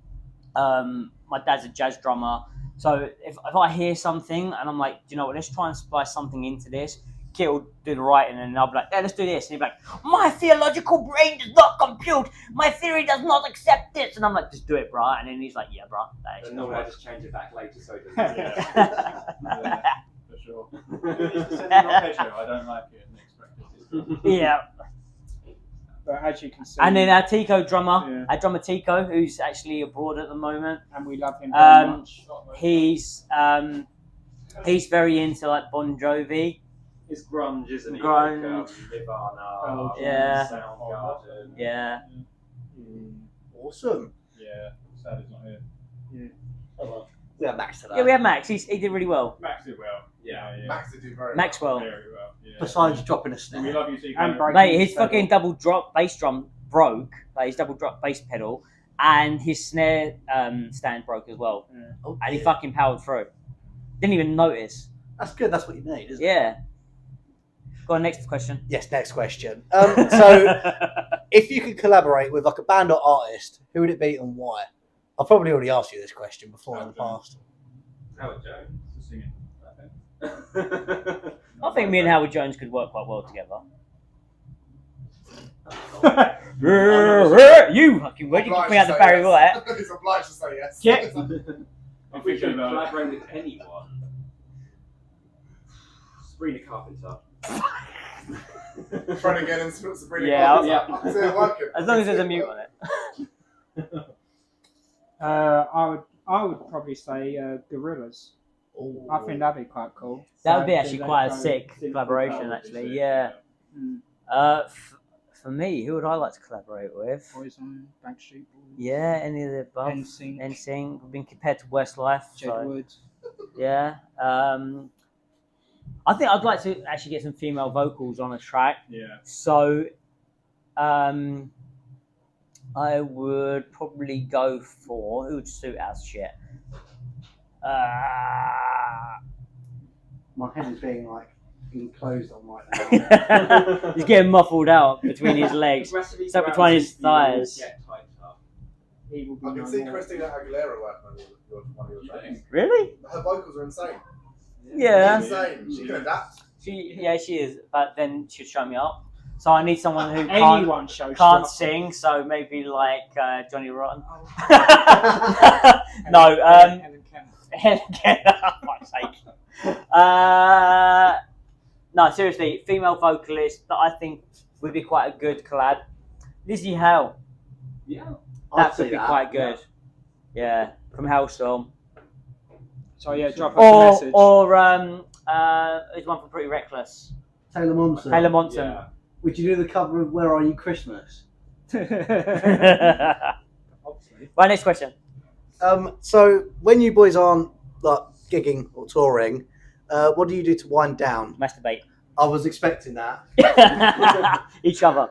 My dad's a jazz drummer. So if I hear something and I'm like, do you know what, let's try and splice something into this, Kit will do the writing, and I'll be like, yeah, let's do this. And he'll be like, my theological brain does not compute. My theory does not accept this. And I'm like, just do it, brah. And then he's like, yeah, brah. That is And normally I just change it back later so it doesn't. Yeah, for sure. I don't like it and expect it. Yeah. But as you can see, And then our Tico drummer, Yeah. our drummer Tico, who's actually abroad at the moment. and we love him very much. He's very into like Bon Jovi. It's grunge, isn't it? Grunge. Like, Nirvana, Oh, yeah. Soundgarden. Yeah. Awesome. Yeah, sad he's not here. We have Max today. Yeah, we had Max. He did really well. Max did well. Yeah. Max did do very Maxwell. Very well. Yeah. Besides dropping a We snare. love you, Tico. And breaking Mate, his pedal. fucking double drop bass drum broke. Like his double drop bass pedal, and his snare stand broke as well. Oh, And he dear. fucking powered through. Didn't even notice. That's good. That's what you need, isn't it? Yeah. Go on, next question. Yes. Next question. So, if you could collaborate with like a band or artist, who would it be and why? I've probably already asked you this question before in the past. Howard Jones. Singing. I think me and Howard Jones could work quite well together. You fucking would. You kick me out the Barry White. He's obliged to say yes. Yeah. If we could collaborate with anyone, Sabrina Carpenter. Trying to get in Sabrina. Yeah, Carpenter. Is it working? As long as there's a mute on it. I would probably say Gorillas. I think that'd be quite cool. That would be So, actually do quite a electro- sick collaboration, actually. Yeah. Mm. For me, who would I like to collaborate with? Poison, Backstreet Boys, Yeah, any of the above. NSYNC, NSYNC. We've been compared to Westlife. So, Jedward. yeah. I think I'd like to actually get some female vocals on a track. Yeah. So, I would probably go for who would suit our shit. My head is being like enclosed on right now. He's getting muffled out between his legs. Progressively Stuck throughout between his the years, thighs. get tighter. He will be I can no see more. Christina Aguilera working on one of your tracks. Really? Her vocals are insane. Yeah. Insane. She can adapt. She is, but then she'd show me up. So I need someone who Anyone shows can't up. sing. So maybe like Johnny Rotten. Oh. No, Helen Keller. Helen Keller, for fuck's sake. No, seriously, female vocalist that I think would be quite a good collab. Lizzie Hale. Yeah. That would be quite good. Yeah, from Hellstorm. So yeah, drop us a message. Or who's one from Pretty Reckless? Taylor Momsen. Taylor Momsen. Yeah. Would you do the cover of Where Are You Christmas? Right, next question. So when you boys aren't like gigging or touring, what do you do to wind down? Masturbate. I was expecting that. Each other.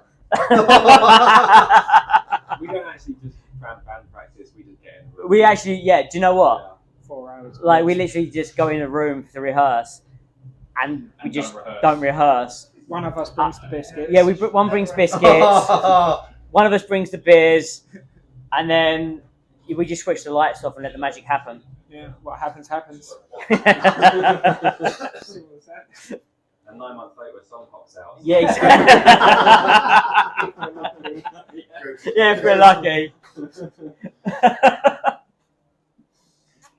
We don't actually just band practice, we just get in the room. We actually, yeah, do you know what? Yeah. 4 hours. Like, we literally just go in a room to rehearse and we And just don't rehearse. don't rehearse. One of us brings the biscuits. Yeah, one brings biscuits, one of us brings the beers, and then we just switch the lights off and let the magic happen. Yeah, what happens, happens. And 9 months later, a song pops out. Yeah, exactly. Yeah, if we're lucky.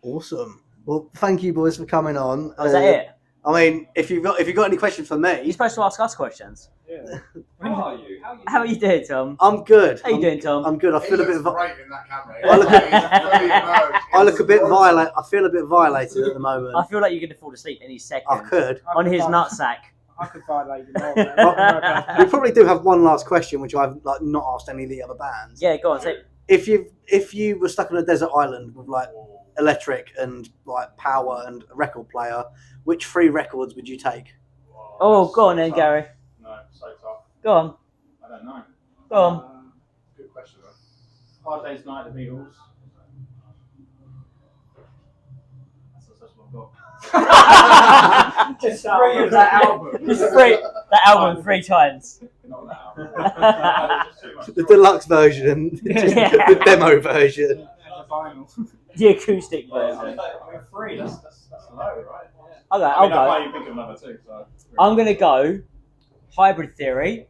Awesome. Well, thank you boys for coming on. Oh, is that it? I mean, if you've got any questions for You're me, supposed to ask us questions. Yeah. How are you? How are you doing, Tom? I'm good. How you doing, Tom? I'm good. I He feel a looks bit. great in that camera. I look- He's fully emerged. I look a bit violent. I feel a bit violated at the moment. I feel like you're going to fall asleep any second. I could. On his nutsack. I could violate you more. Man. Don't worry about that. We probably do have one last question, which I've like not asked any of the other bands. Yeah, go on. Say, If you were stuck on a desert island with like electric and like power and a record player, which 3 records would you take? oh, go on then, Gary. No, so tough. Go on. I don't know. Go on. Good question, man. Hard Day's Night, the Beatles. That's what I've got. Just free of that album. Just free that album 3 times. Not that album. Just too much. The deluxe version, the demo version. And the vinyl. The acoustic version. 3, that's low, right? I'll go. I can't even think of another two. So. I'm gonna go Hybrid Theory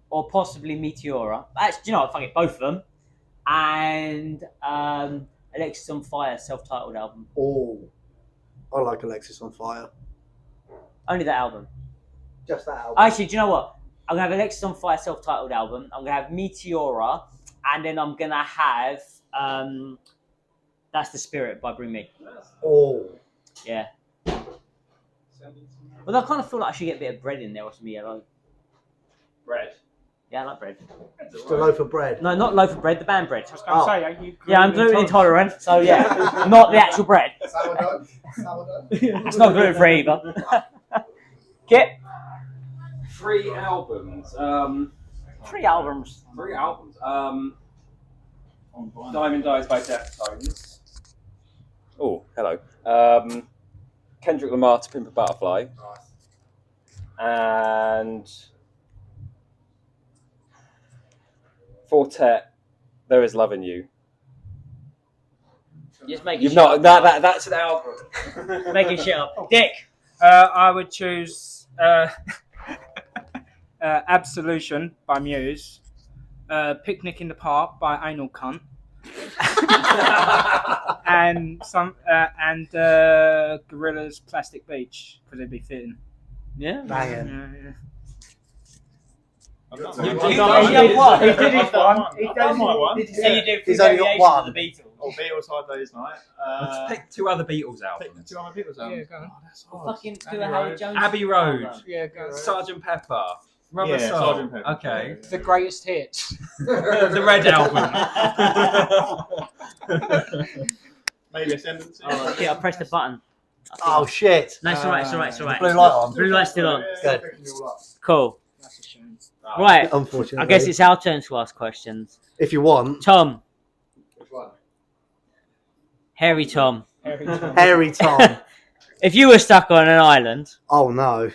or possibly Meteora. Actually, do you know what? Fuck it, both of them. And Alexis on Fire self-titled album. Oh, I like Alexis on Fire. Only that album. Just that album. Actually, do you know what? I'm gonna have Alexis on Fire self-titled album. I'm gonna have Meteora, and then I'm gonna have That's the Spirit by Bring Me. Oh, yeah. Well, I kind of feel like I should get a bit of bread in there or some yellow. Bread. Yeah, I like bread. just a loaf of bread. No, not loaf of bread, the band bread. I was going to say, are you Yeah, I'm gluten intolerant, so yeah, not the actual bread. Sourdough. Sourdough. It's not gluten free either. Kit? 3 albums. 3 albums. 3 albums. Diamond Eyes by Deftones. Oh, hello. Kendrick Lamar to Pimp a Butterfly. And Fortet, There Is Love in You. Just making You've shit not up. that's an album. Making shit up. Dick? I would choose Absolution by Muse, Picnic in the Park by Anal Cunt, and Gorillaz Plastic Beach, because it'd be fitting. Yeah. Banging. Yeah. You did one. He did his one. He did my one. Did you say you did 3 He's only got variations one. of the Beatles? Oh, Beatles Hard Day's Night. Pick 2 other Beatles Pick albums. 2 other Beatles albums. Yeah, go on. Oh, that's hard. Fucking do a Howard Jones. Abbey Road. Yeah, go. Sgt. Pepper. Rubber Yeah, Soul. Sgt. Pepper. Okay. The greatest hits. The Red Album. Maybe Ascendancy. Oh, shit, I pressed the button. Oh shit! No, it's alright, it's alright, it's alright. Blue light on. Blue light's still on. Good. Cool. That's a shame. Right, Unfortunately, I guess it's our turn to ask questions. if you want. Tom. Which one? Hairy Tom. Hairy Tom. If you were stuck on an island, Oh no.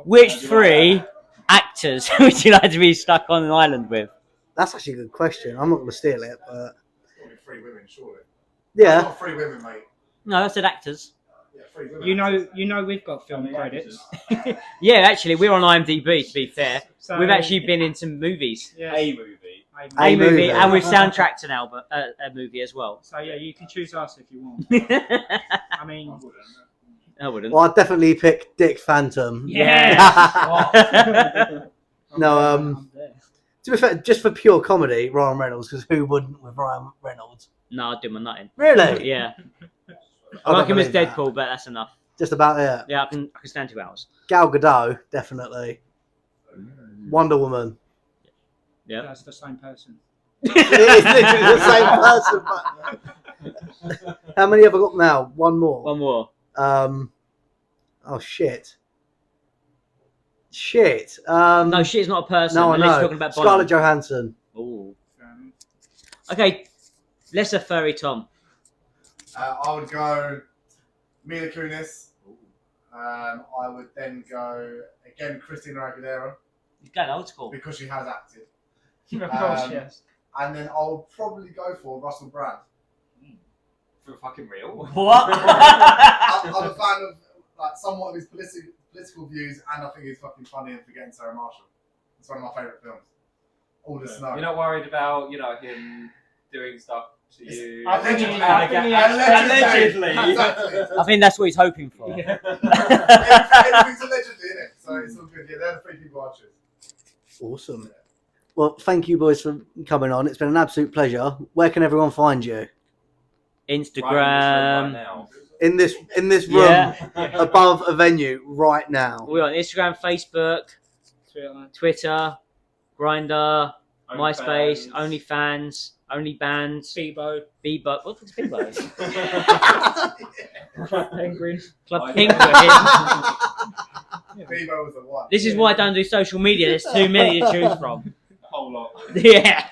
which 3 actors would you like to be stuck on an island with? That's actually a good question. I'm not going to steal it, but 3 women, surely. yeah. Not 3 women, mate. No, I said actors. Yeah, 3 women. You know we've got film credits. Yeah, actually, we're on IMDb, to be fair. So, We've actually been in some movies. yeah, A movie. A movie, movie. and we've soundtracked an album, a movie as well. So yeah, you can choose us if you want. I mean, I wouldn't. Well, I'd definitely pick Dick Phantom. Yeah. No, I'm there. to be fair, just for pure comedy, Ryan Reynolds, because who wouldn't with Ryan Reynolds? No, I'd do my nutting. Really? Yeah. I I don't like him as believe that. Deadpool, but that's enough. Just about it. Yeah, I can stand 2 hours. Gal Gadot, definitely. Wonder Woman. Yeah. That's the same person. It is literally the same person. But... How many have I got now? One more. One more. Oh shit. Shit. No, she's not a person. No, I unless you're know. talking about Scarlett Johansson. Ooh. Okay, lesser furry Tom. I would go Mila Kunis. I would then go, again, Christina Aguilera, You're going old school. because she has acted. Of course, yes. And then I'll probably go for Russell Brand. For fucking real. What? I'm a fan of somewhat of his political views, and I think he's fucking funny in Forgetting Sarah Marshall. It's one of my favourite films. All the snow. You're not worried about, him doing stuff to you? Allegedly. Allegedly. Exactly. I think that's what he's hoping for. Everything's allegedly, isn't it? So it's all good. Yeah, they're the 3 people I choose. Awesome. Well, thank you boys for coming on. It's been an absolute pleasure. Where can everyone find you? Instagram. In this room, Yeah. above a venue right now. We're on Instagram, Facebook, Twitter, Grindr, MySpace, OnlyFans, OnlyBands, Bebo. Bebo. What the fuck's Bebo? Club Penguin. Club Penguin. Bebo was the one. This is why I don't do social media. There's too many to choose from. A whole lot. Yeah.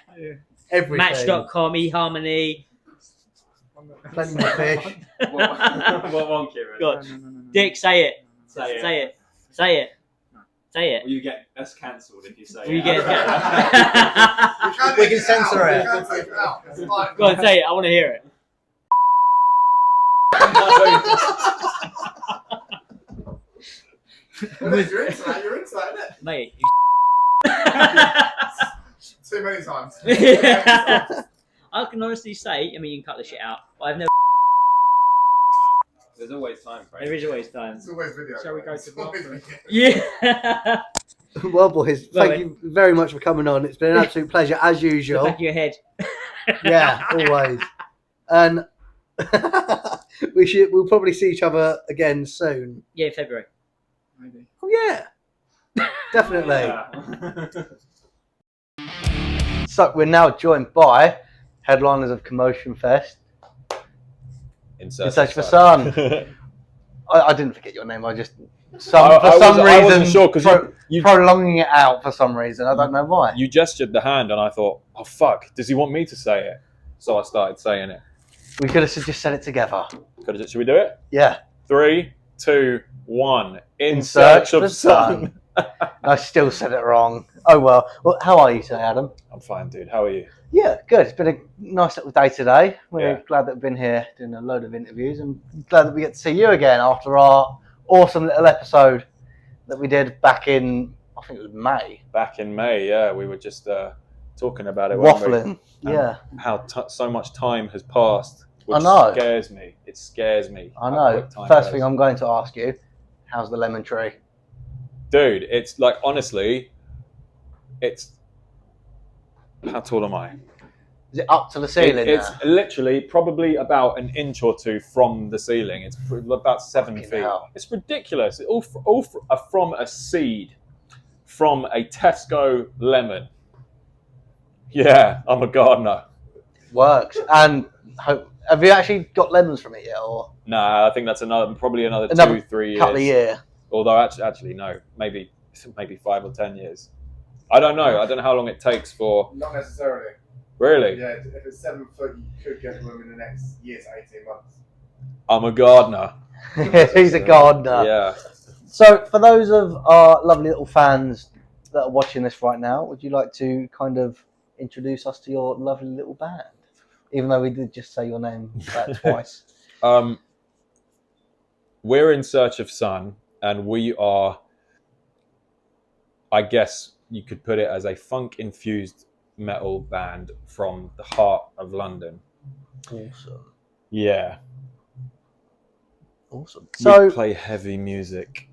Everything. Match.com, eHarmony. Plenty of fish. What one, Kieran? God. Dick, say it. Say it. Say it. Say it. Say it. Will you get us cancelled if you say You it? get We can censor it. We can take it out. It's fine. Go on, say it. I want to hear it. You're into that, innit? Mate, Too many times. I can honestly say, I mean, you can cut the shit out, but I've never. There's always time, Frank. There is always time. It's always video. Shall we go to the bathroom? Yeah. Well, boys, thank you very much for coming on. It's been an absolute pleasure as The usual. back of your head. Yeah, always. And we'll probably see each other again soon. Yeah, February. Maybe. Oh yeah, definitely. So we're now joined by headliners of Commotion Fest. In Search for Sun. I didn't forget your name. I just I wasn't sure because you prolonging it out for some reason. I don't know why. You gestured the hand, and I thought, oh fuck, does he want me to say it? So I started saying it. We could have just said it together. Should we do it? Yeah. 3, 2, 1. In Search search for of sun. I still said it wrong. Oh well. Well, how are you today, Adam? I'm fine, dude. How are you? Yeah, good. It's been a nice little day today. We're Yeah. glad that we've been here doing a load of interviews, and glad that we get to see you again after our awesome little episode that we did back in, I think it was May. Back in May, yeah, we were just talking about it. weren't we? Waffling. And Yeah. how so much time has passed, which I know. scares me. It scares me. I how know. quick time First goes. thing I'm going to ask you, how's the lemon tree? Dude, it's like, honestly, it's... How tall am I? Is it up to the ceiling? It's now? literally probably about an inch or two from the ceiling. It's about 7 Fucking feet. hell. It's ridiculous. All from a seed, from a Tesco lemon. Yeah, I'm a gardener. Works. And have you actually got lemons from it yet, or Nah, I think that's probably another Another 2-3 years. couple of years? Although actually no, maybe 5 or 10 years. I don't know. I don't know how long it takes for. Not necessarily. Really? Yeah, if it's 7 foot, you could get them in the next year to 18 months. I'm a gardener. He's a gardener. Yeah. So, for those of our lovely little fans that are watching this right now, would you like to kind of introduce us to your lovely little band? Even though we did just say your name about twice. We're In Search of Sun, and we are, I guess you could put it as a funk-infused metal band from the heart of London. Awesome. Yeah. Awesome. We So, play heavy music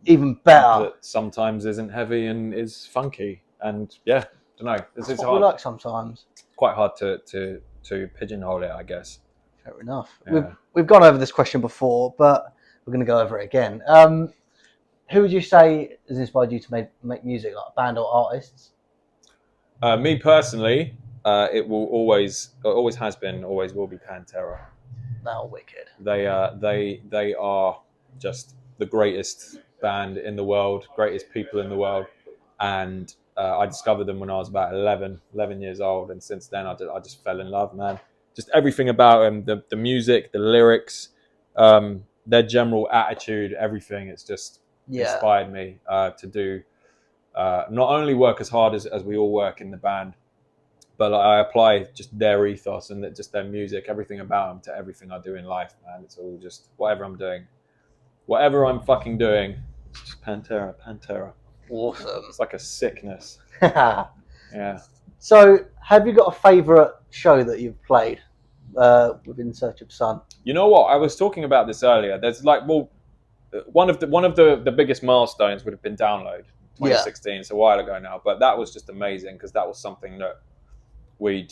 even better. that sometimes isn't heavy and is funky. And yeah, don't know. It's That's what hard. we like sometimes. Quite hard to pigeonhole it, I guess. Fair enough. Yeah. We've gone over this question before, but we're going to go over it again. Who would you say has inspired you to make music, like a band or artists? Me personally, it always has been, always will be Pantera. They're wicked. They are just the greatest band in the world, greatest people in the world, and I discovered them when I was about 11 years old, and since then I just fell in love, man. Just everything about them, the music, the lyrics, their general attitude, everything. It's just inspired me to do not only work as hard as we all work in the band, but I apply just their ethos and just their music, everything about them to everything I do in life, man. It's all just whatever I'm doing. Whatever I'm fucking doing, it's just Pantera. Awesome. It's like a sickness. Yeah. So, have you got a favourite show that you've played with In Search of Sun? You know what? I was talking about this earlier. There's like, well, one of the biggest milestones would have been Download, 2016. It's a while ago now, but that was just amazing because that was something that we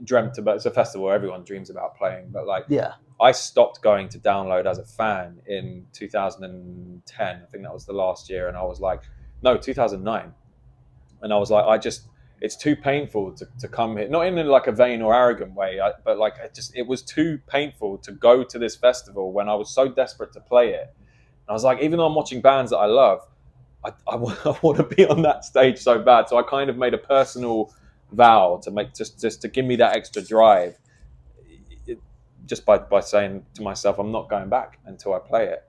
dreamt about. It's a festival everyone dreams about playing, but like, I stopped going to Download as a fan in 2010. I think that was the last year, and I was like, no, 2009, and I was like, it's too painful to come here, not in like a vain or arrogant way, but like it was too painful to go to this festival when I was so desperate to play it. And I was like, even though I'm watching bands that I love, I want to be on that stage so bad. So I kind of made a personal vow to make just to give me that extra drive, just by saying to myself, I'm not going back until I play it.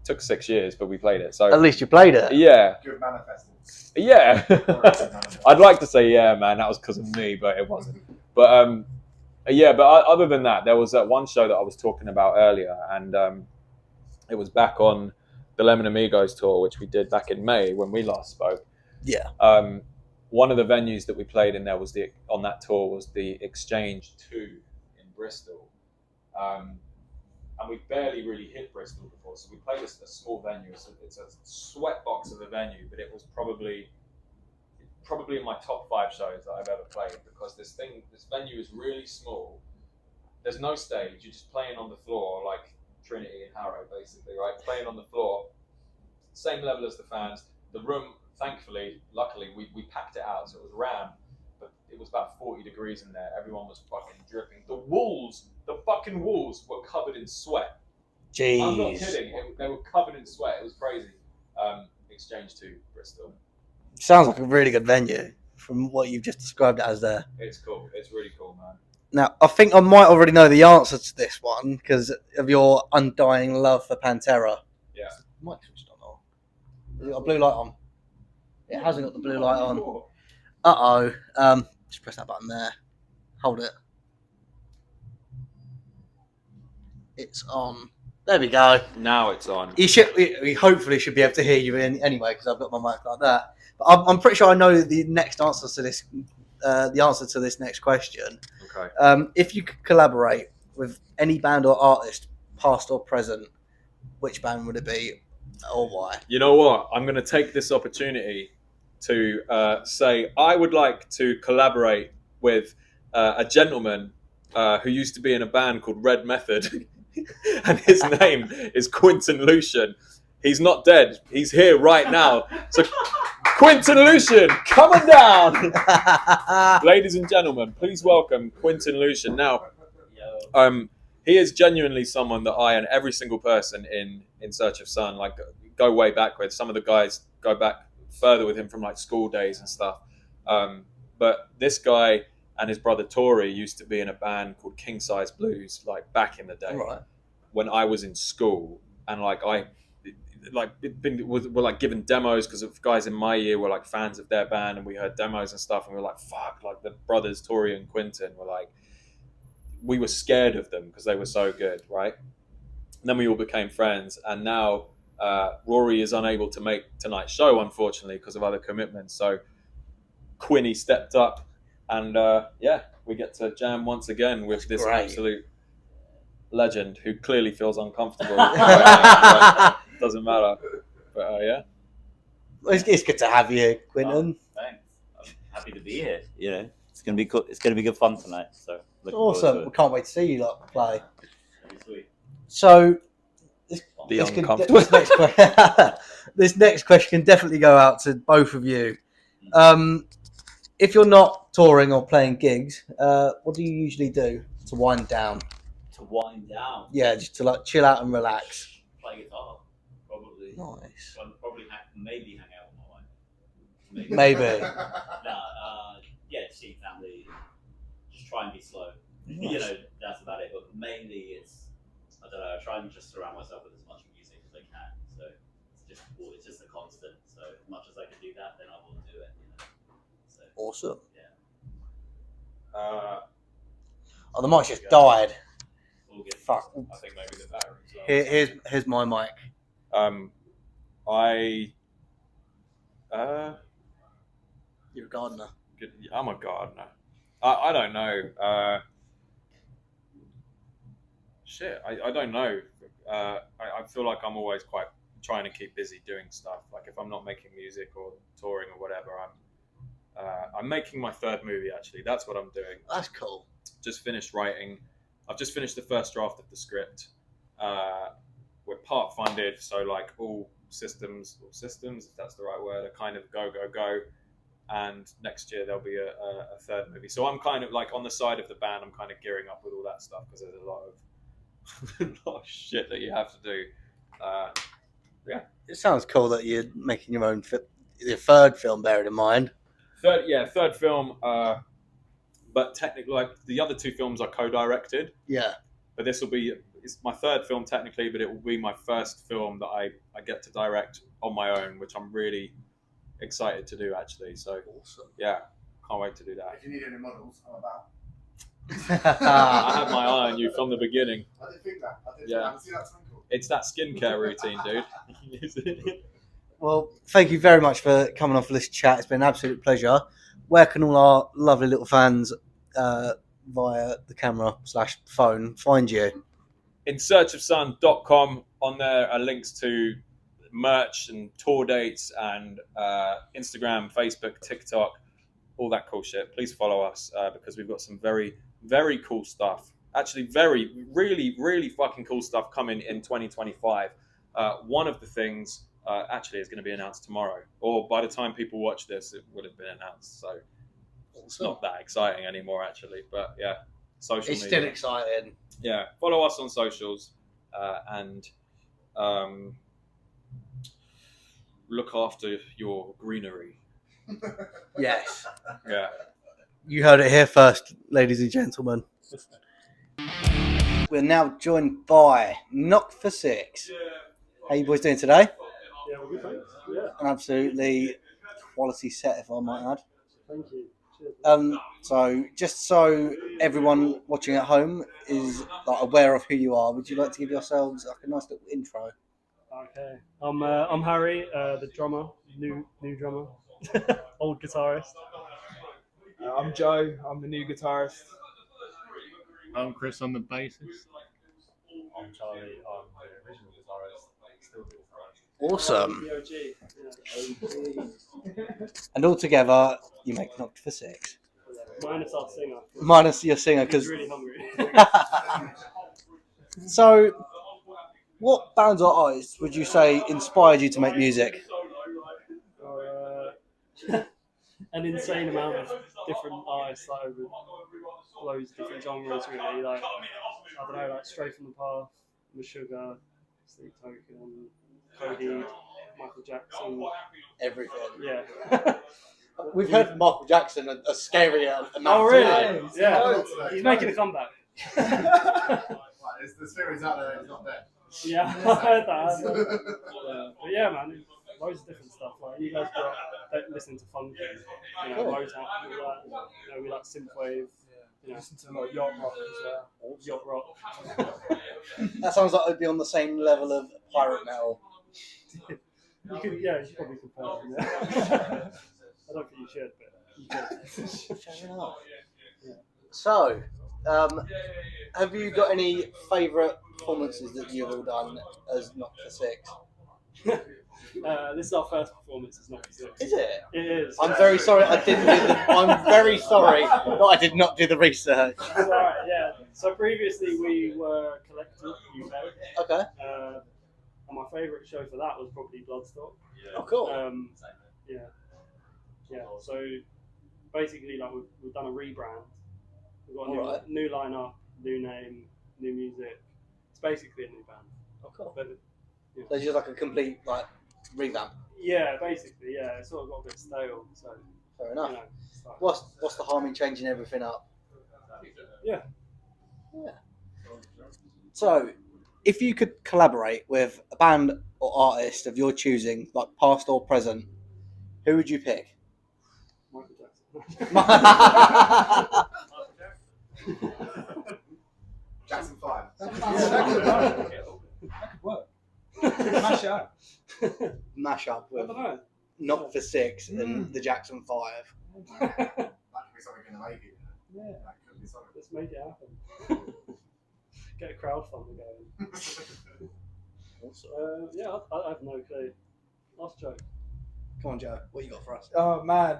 Took 6 years, but we played it. So at least you played it. Yeah. Good manifesting. Yeah. I'd like to say, yeah, man, that was because of me, but it wasn't. But Yeah, but other than that, there was that one show that I was talking about earlier, and it was back on the Lemon Amigos tour, which we did back in May when we last spoke. Yeah. One of the venues that we played in there on that tour was the Exchange 2 in Bristol. And we barely really hit Bristol before, so we played a small venue. So it's a sweatbox of a venue, but it was probably in my top 5 shows that I've ever played, because this venue is really small. There's no stage. You're just playing on the floor, like Trinity and Harrow, basically, right? Playing on the floor, same level as the fans. The room, thankfully, luckily, we packed it out, so it was rammed, but it was about 40 degrees in there. Everyone was fucking dripping. The fucking walls were covered in sweat. Jeez. I'm not kidding. They were covered in sweat. It was crazy. Exchange 2, Bristol. Sounds like a really good venue from what you've just described it as there. It's cool. It's really cool, man. Now, I think I might already know the answer to this one because of your undying love for Pantera. Yeah. Mic switched on or? Has it got a blue light on? It hasn't got the blue light on. Uh-oh. Just press that button there. Hold it. It's on. There we go. Now it's on. We hopefully should be able to hear you anyway because I've got my mic like that. But I'm pretty sure I know the next answer to this. The answer to this next question. Okay. If you could collaborate with any band or artist, past or present, which band would it be, or why? You know what? I'm going to take this opportunity to say I would like to collaborate with a gentleman who used to be in a band called Red Method, and his name is Quinton Lucian. He's not dead. He's here right now. So, Quinton Lucian, coming down. Ladies and gentlemen, please welcome Quinton Lucian. Now, he is genuinely someone that I and every single person in Search of Sun like go way back with. Some of the guys go back further with him from like school days and stuff. But this guy and his brother Tori used to be in a band called King Size Blues, like back in the day, Right. when I was in school, and like were like given demos because of guys in my year were like fans of their band, and we heard demos and stuff, and we were like, fuck, like the brothers Tori and Quinton were like, we were scared of them because they were so good, right? And then we all became friends, and now Rory is unable to make tonight's show, unfortunately, because of other commitments. So Quinny stepped up, and we get to jam once again with this absolute legend who clearly feels uncomfortable. Doesn't matter, but yeah. It's good to have you, Quinton. Thanks. I'm happy to be here. You know, it's gonna be cool. It's gonna be good fun tonight. So Awesome. We can't wait to see you lot play. Sweet. So this next question can definitely go out to both of you. If you're not touring or playing gigs, what do you usually do to wind down? To wind down? Yeah, just to like chill out and relax. Play guitar, probably. Nice. Probably maybe hang out with my wife. Maybe. Yeah, see family. Just try and be slow. Nice. You know, that's about it. But mainly, I don't know. I try and just surround myself with as much music as I can. So it's just a constant. So as much as I can do that, then I will do it. You know? So, awesome. Yeah. The mic just died. Fuck. I think maybe the battery's low. Here's my mic. You're a gardener. I'm a gardener. I don't know. I don't know. I feel like I'm always quite trying to keep busy doing stuff. Like if I'm not making music or touring or whatever, I'm making my third movie actually. That's what I'm doing. That's cool. Just finished writing. I've just finished the first draft of the script. We're part funded, so like all systems, if that's the right word, are kind of go. And next year there'll be a third movie. So I'm kind of like on the side of the band. I'm kind of gearing up with all that stuff because there's a lot of shit that you have to do. Yeah, it sounds cool that you're making your own your third film. Bearing in mind, third film. But technically, like the other two films are co-directed. Yeah. But it's my third film technically, but it will be my first film that I get to direct on my own, which I'm really excited to do actually. So awesome. Yeah, can't wait to do that. If you need any models, I'm about. I had my eye on you from the beginning. I didn't think that. Yeah. I see that twinkle. It's that skincare routine, dude. Well, thank you very much for coming on for this chat. It's been an absolute pleasure. Where can all our lovely little fans via the camera/phone find you? insearchofsun.com. On there are links to merch and tour dates and Instagram, Facebook, TikTok, all that cool shit. Please follow us because we've got some very, very cool stuff. Actually, really, really fucking cool stuff coming in 2025. One of the things actually is going to be announced tomorrow, or by the time people watch this, it would have been announced. So it's not that exciting anymore, actually. But yeah, social It's media. still exciting. Yeah, follow us on socials and look after your greenery. Yes. Yeah. You heard it here first, ladies and gentlemen. We're now joined by Knock for Six. How you boys doing today? Yeah, well, good, thanks. Yeah. An absolutely quality set, if I might add. Thank you. Cheers. So just so everyone watching at home is like aware of who you are, would you like to give yourselves like a nice little intro? Okay. I'm Harry, the drummer, new drummer, old guitarist. I'm Joe. I'm the new guitarist. I'm Chris. I'm the bassist. I'm Charlie. I'm the original guitarist. Still the guitarist. Awesome. The OG. And all together, you make Knocked for Six. Minus our singer. Minus your singer, because. He's really hungry. So, what bands or artists would you say inspired you to make music? An insane amount of different artists, like over loads of different genres, really. Like, I don't know, like Stray from the Path, Meshuggah, Sleep Token, Cody, Michael Jackson. Everything. Yeah. We've heard Michael Jackson a scary amount. Oh, really? Yeah. He's making a comeback. There's theories out there he's not dead. Yeah, I heard that. Yeah. But yeah, man, loads of different stuff. Like, you guys don't listen to funk, Cool. Motown, all that. You know, we like synthwave. You know, Listen to like yacht rock as well. Yacht rock. That sounds like it'd be on the same level of pirate metal. You should probably compare them. Yeah. I don't think you should, but you could. Fair enough. Yeah. So, have you got any favourite performances that you've all done as Knock for Six? This is our first performance as Knock for Six. Is it? It is. I'm very sorry. I'm very sorry that I did not do the research. It's alright. Yeah. So previously we were Collective UK. Okay. And my favourite show for that was probably Bloodstock. Oh, cool. Yeah. Yeah. So basically, like we've done a rebrand. We've got a new lineup, new name, new music. It's basically a new band. Oh, cool. But, So it's just like a complete revamp. Yeah, basically, yeah. It sort of got a bit stale. So fair enough. You know, it's like, What's the harm in changing everything up? Yeah. Yeah. So, if you could collaborate with a band or artist of your choosing, like past or present, who would you pick? Michael Jackson 5. That could work. Mash it up. Mash up with I don't know. Knock for Six and the Jackson 5. That could be something in the making. Yeah. That could be something. Let's make it happen. Get a crowdfunding going. Yeah, I have no clue. Last joke. Come on, Joe. What you got for us? Oh man,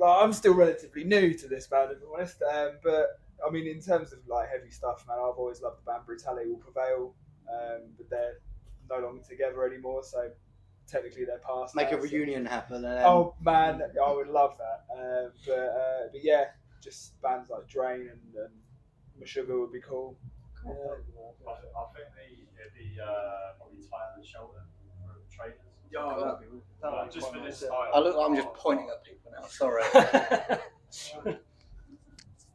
I'm still relatively new to this band, if I'm honest. But I mean, in terms of like heavy stuff, man, I've always loved the band Brutality Will Prevail, but they're no longer together anymore, so technically they're past. Make now, a reunion happen. And Oh man, I would love that. But yeah, just bands like Drain and Meshuggah would be cool. I think the probably Tire and Shelter from Traders. Oh, that'd be Like, just for this style. I look like I'm just pointing at people now. Sorry.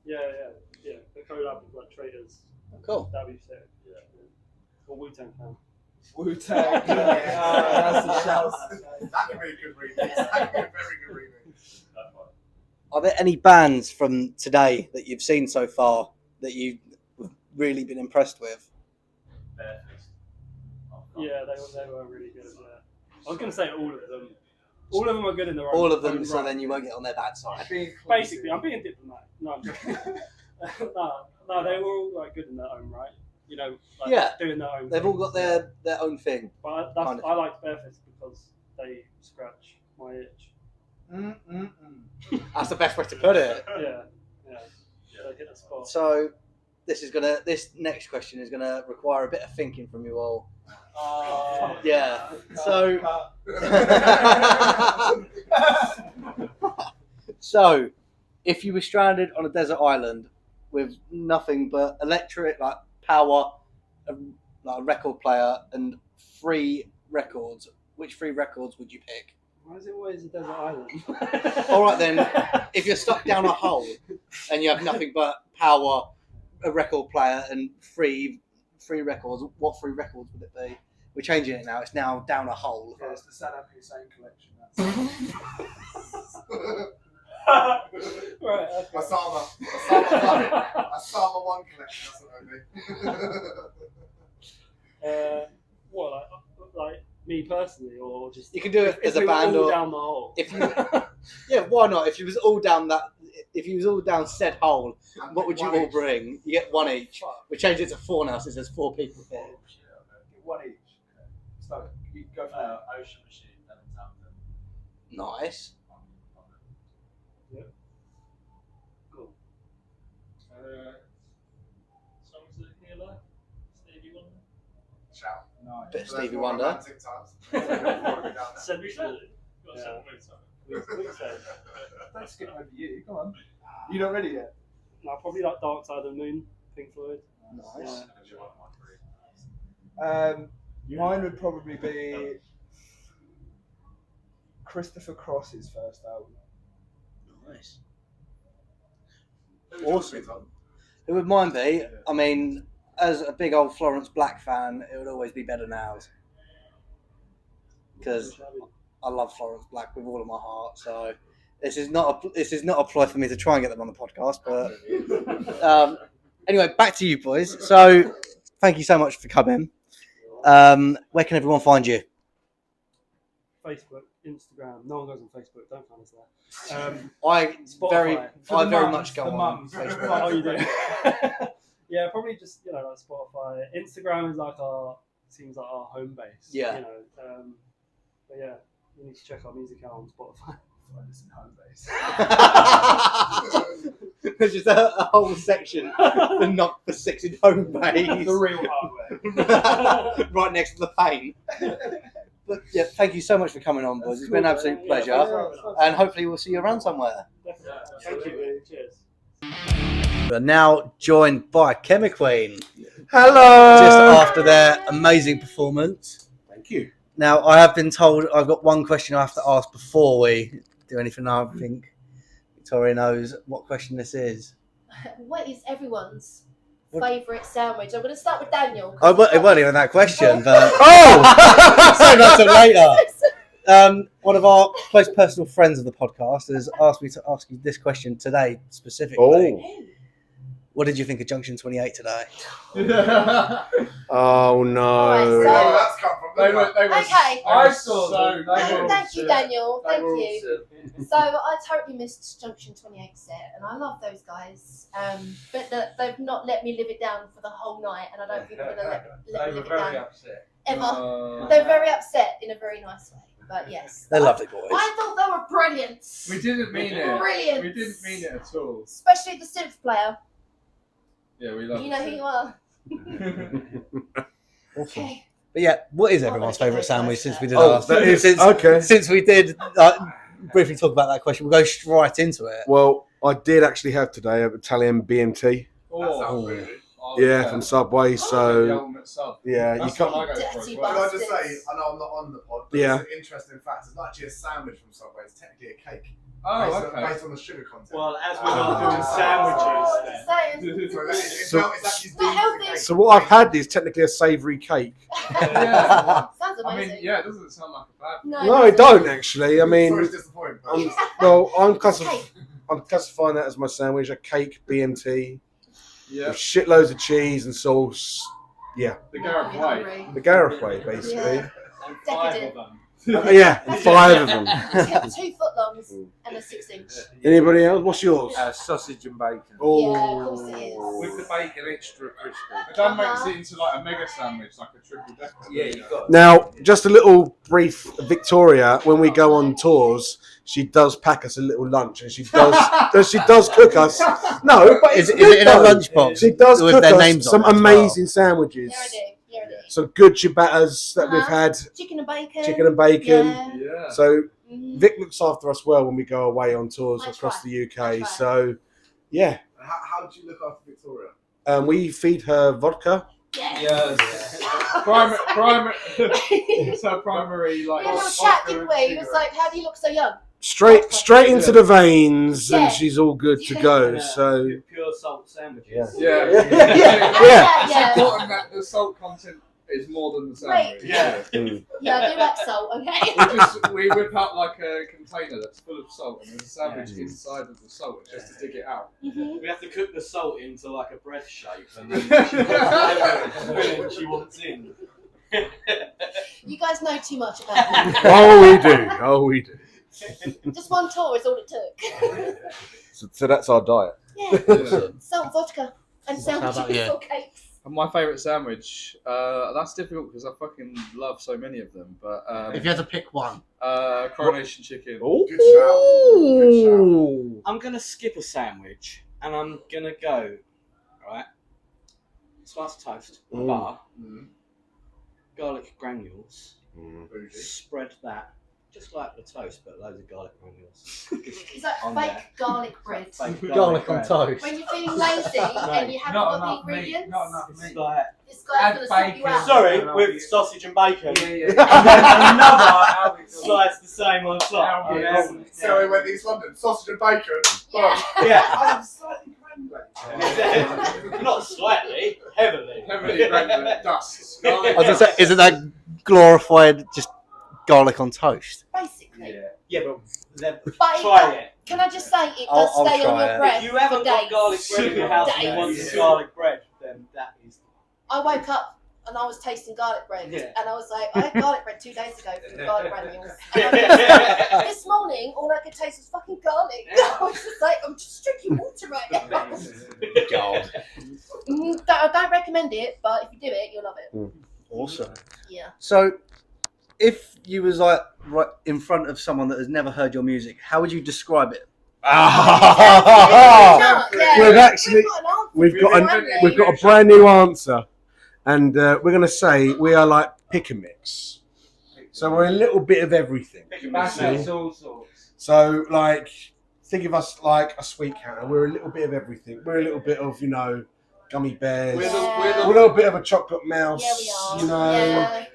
Yeah. The collab with like Traders. Cool. That'd be sick. Yeah. Or Wu-Tang fan. Wu-Tang. That's the shout. That could be a good remix. That could be a very good remix. Are there any bands from today that you've seen so far that you've really been impressed with? Yeah, they were really good. Yeah. I was going to say all of them. All of them are good in their own. All of them, own so right. then you won't get on their bad side. Basically, I'm being diplomatic. No, I'm joking. no, they were all like good in their own right. You know, like, Yeah. doing their own. They've all got their own thing. But kind of. I like Barefist because they scratch my itch. That's the best way to put it. Yeah. They hit the spot. So this next question is gonna require a bit of thinking from you all. Yeah. So so if you were stranded on a desert island with nothing but electric like power, like a record player and 3 records, which 3 records would you pick? Why is it always a desert island? All right then, if you're stuck down a hole and you have nothing but power, a record player, and 3 records, what 3 records would it be? We're changing it now. It's now down a hole. Yeah, it's the Saddam Hussein collection. Right. Okay. Osama 1 collection. That's what I mean. What like me personally, or just You can do it if as a we were band all or down the hole. If you, yeah, why not? If you was all down said hole, what would you all bring? You get 1 each. We changed it to 4 now, since there's 4 people here. Get 1 each. So you go for Ocean Machine, Devon Townsend. Nice. Yeah. Cool. Songs that you hear like Stevie Wonder. Shout. Nice. Bit of Stevie Wonder. Send me something. Got to send me something. Don't skip over you. Come on. You not ready yet? No, probably like Dark Side of the Moon, Pink Floyd. Nice. Mine would probably be Christopher Cross's first album. Nice. Awesome. Who would mine be? I mean, as a big old Florence Black fan, it would always be Better Nows. Because I love Florence Black with all of my heart. So this is not a ploy for me to try and get them on the podcast. But anyway, back to you boys. So thank you so much for coming. Where can everyone find you? Facebook, Instagram. No one goes on Facebook. Don't find us there. I Spotify. very much go on Facebook. Oh, you do. Yeah, probably just like Spotify. Instagram is seems like our home base. Yeah. You know, but yeah, you need to check our music out on Spotify. Find us in home base. There's just a whole section for Knock for 6 in home base. The real hardware. Right next to the paint. But yeah, thank you so much for coming on, boys. It's been an absolute pleasure. And hopefully we'll see you around somewhere. Thank you. Cheers. We're now joined by Chemiqueen. Hello! Just after their amazing performance. Thank you. Now, I have been told I've got one question I have to ask before we do anything. I think Victoria knows what question this is. What is everyone's favourite sandwich? I'm going to start with Daniel. It wasn't even that question, but save that till later. One of our close personal friends of the podcast has asked me to ask you this question today specifically. Oh. What did you think of Junction 28 today? Oh no! Right, They were okay. I saw them. Thank you, Daniel. Thank you. So I totally missed Junction 28 set, and I love those guys. But they've not let me live it down for the whole night, and I don't think they're going to let me live it down upset. ever. They're very upset in a very nice way. But yes, They're lovely boys. I thought they were brilliant. We didn't mean it. Brilliant. We didn't mean it at all. Especially the synth player. Yeah, we love You know who you are. Okay. But yeah, what is everyone's favourite sandwich since we did since we did briefly talk about that question, we'll go straight into it. Well, I did actually have today an Italian BMT. Yeah, from Subway. So yeah, you can't. Can I just say, I know I'm not on the pod, but Yeah. it's an interesting fact. It's not actually a sandwich from Subway, it's technically a cake. Oh, based on the sugar content. Well, as we're not doing sandwiches, then. So what I've had is technically a savoury cake. Sounds amazing. I mean, yeah, it doesn't sound like a bad. No, I don't actually. I mean, Sorry to disappoint. I'm I'm classifying that as my sandwich, a cake BMT. Yeah. With shitloads of cheese and sauce. Yeah. The Gareth way. The Gareth way, basically. Yeah. Decadent. Yeah, and 5 of them. 2 foot longs and a 6-inch. Anybody else? What's yours? Sausage and bacon. Oh. Yeah, of course it is. With the bacon extra crispy. But that makes it into like a mega sandwich, like a triple decker. Yeah, you got. Now, just a little brief, Victoria, when we go on tours, she does pack us a little lunch, and she does cook us. No, but Is it in a lunchbox? She does with cook their us names on some it as amazing sandwiches. Some good ciabattas that we've had. Chicken and bacon. Chicken and bacon. Yeah. So Vic looks after us well when we go away on tours across the UK. So, yeah. How do you look after Victoria? We feed her vodka. Yes. It's her primary like. We had a little chat, didn't we? He was like, "How do you look so young?" Straight into the veins, Yeah. and she's all good to go. So Pure salt sandwiches. Yeah. Yeah. It's important that the salt content is more than the sandwich. Right. Yeah, I do like salt, okay? We whip out like a container that's full of salt, and there's a sandwich inside of the salt just to dig it out. Mm-hmm. We have to cook the salt into like a bread shape, and then she wants what she wants in. You guys know too much about me. Oh, we do. Just one tour is all it took. So that's our diet. Yeah. Salt, vodka, and How sandwiches about you? or cakes. And my favourite sandwich, that's difficult because I fucking love so many of them. But If you had to pick one. coronation chicken. Good Ooh. I'm gonna skip a sandwich, and I'm gonna go right. Slice of toast, butter, garlic granules. Spread that. Just like the toast, but loads of garlic granules. Is that On fake there. garlic bread? Fake Garlic on bread. toast. When you're feeling lazy and you haven't Not got the enough ingredients, Not enough meat. this guy's going to sort you out. Sorry, with sausage and bacon. Yeah. And then another slice the same on top. So we went to East London, sausage and bacon. Yeah. Yeah. Slightly cranberry. Not slightly, heavily. Heavily cranberry dust. I was gonna say, isn't that glorified just garlic on toast? Basically. Yeah, but then But try it. Can I just say, it I'll does stay on try your it. breath If you haven't for got days. garlic bread in your house and you want some garlic bread, then that is. I woke up and I was tasting garlic bread, Yeah. and I was like, I had garlic bread 2 days ago from the garlic granules. And I was, this morning, all I could taste was fucking garlic. I was just like, I'm just drinking water right now. God. I don't recommend it, but if you do it, you'll love it. Awesome. Yeah. So, if you was like right in front of someone that has never heard your music, how would you describe it? We've actually we've got a brand new answer, and we're going to say we are like pick and mix. So we're a little bit of everything. All sorts. So like, think of us like a sweet counter. We're a little bit of everything. We're a little bit of gummy bears. We're We're a little bit of a chocolate mouse. Yeah, we are.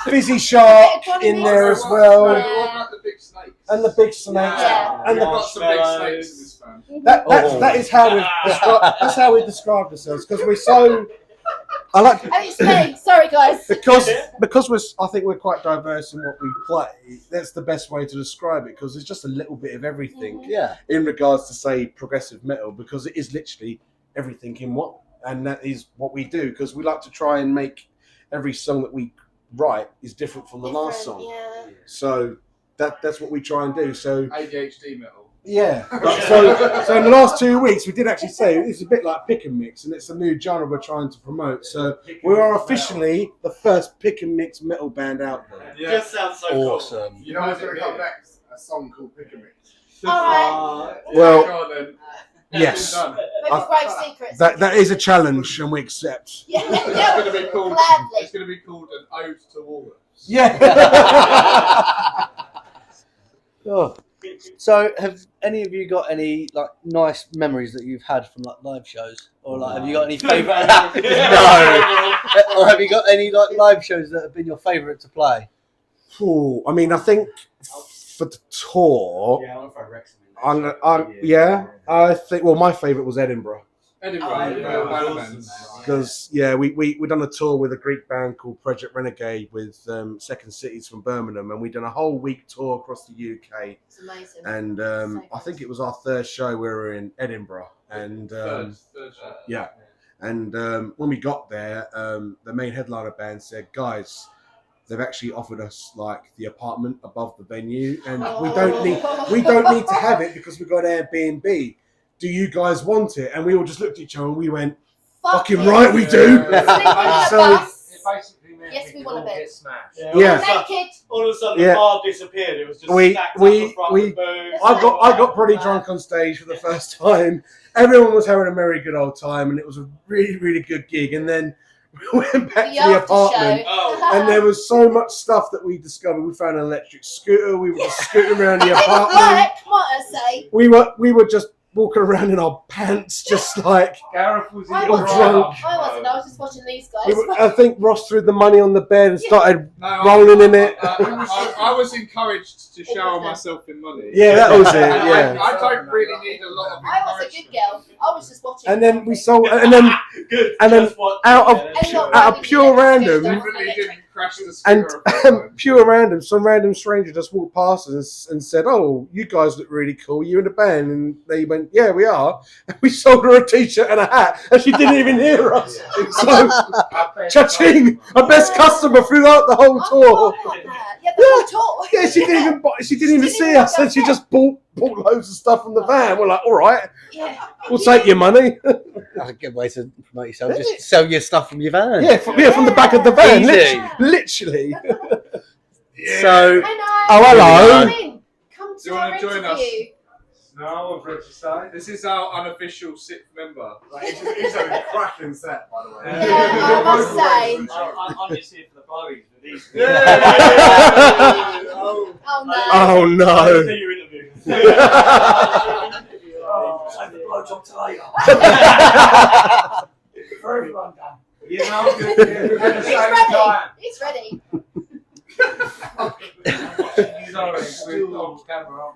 Fizzy shark in there as well. What about the big snakes? And the big snakes. Yeah. And We've got some big snakes in this band. that is how that's how we describe ourselves, because we're so. I like And it's me. Sorry, guys. because I think we're quite diverse in what we play. That's the best way to describe it, because it's just a little bit of everything. Yeah. In regards to say progressive metal, because it is literally everything in one, and that is what we do, because we like to try and make every song that we write is different from the last song. Yeah. So that's what we try and do. So ADHD metal. yeah. So in the last 2 weeks, we did actually say it's a bit like pick and mix, and it's a new genre we're trying to promote. So we are officially the first pick and mix metal band out there. Yeah. Just sounds so Awesome. You know what's going to come next? A song called Pick and Mix. Alright. Well, yes, We've got great secrets. that is a challenge, and we accept. Yeah. It's going to be called. Gladly. It's going to be called an ode to walrus. Yeah. Oh. So, have any of you got any like nice memories that you've had from like live shows, or like have you got any favourite? No. Or have you got any like live shows that have been your favourite to play? Ooh, I mean, I think for the tour, Yeah, I want to throw Rex in. I think my favourite was Edinburgh. Because we done a tour with a Greek band called Project Renegade with Second Cities from Birmingham, and we done a whole week tour across the UK. It's amazing. And I think it was our third show. We were in Edinburgh, and Third show. yeah. And when we got there, the main headliner band said, "Guys, they've actually offered us like the apartment above the venue, and we don't need to have it because we've got Airbnb. Do you guys want it?" And we all just looked at each other and we went, "Fucking right, we do." So yes, we want a bed. Yeah. Naked. All of a sudden, Yeah. the bar disappeared. It was just we stacked up the front we of the booth. I got pretty drunk on stage for the first time. Everyone was having a merry good old time, and it was a really, really good gig. And then we went back to the apartment, and there was so much stuff that we discovered. We found an electric scooter. We were just scooting around the apartment. Might I say? We were just walking around in our pants, just like Gareth was I all wasn't. drunk. I wasn't. I was just watching these guys. I think Ross threw the money on the bed and started No, rolling in it. I was encouraged to shower myself in money. Yeah, that was it, yeah. I don't really need a lot of I was a good girl. I was just watching. And then we sold, and then out of pure random, pure random, some random stranger just walked past us and said, "Oh, you guys look really cool. You in a band?" And they went, "Yeah, we are." And we sold her a t-shirt and a hat, and she didn't even hear us. So, cha-ching, our best customer throughout the whole tour. Yeah, the whole tour. Yeah, she didn't even see us, and she just bought loads of stuff from the van. We're like, "All right, we'll take your money." That's a good way to promote yourself. Just sell your stuff from your van. Yeah, from the back of the van, Easy. literally. So, oh hello. Come Do to you our want to join us? interview. No, of Regecide. This is our unofficial sixth member. He's having a cracking set, by the way. I must say. I'm just here for the blowies with these. Oh no. Oh no. Your interview. I'm the blowjob tonight. For everyone done. He's ready. He's ready.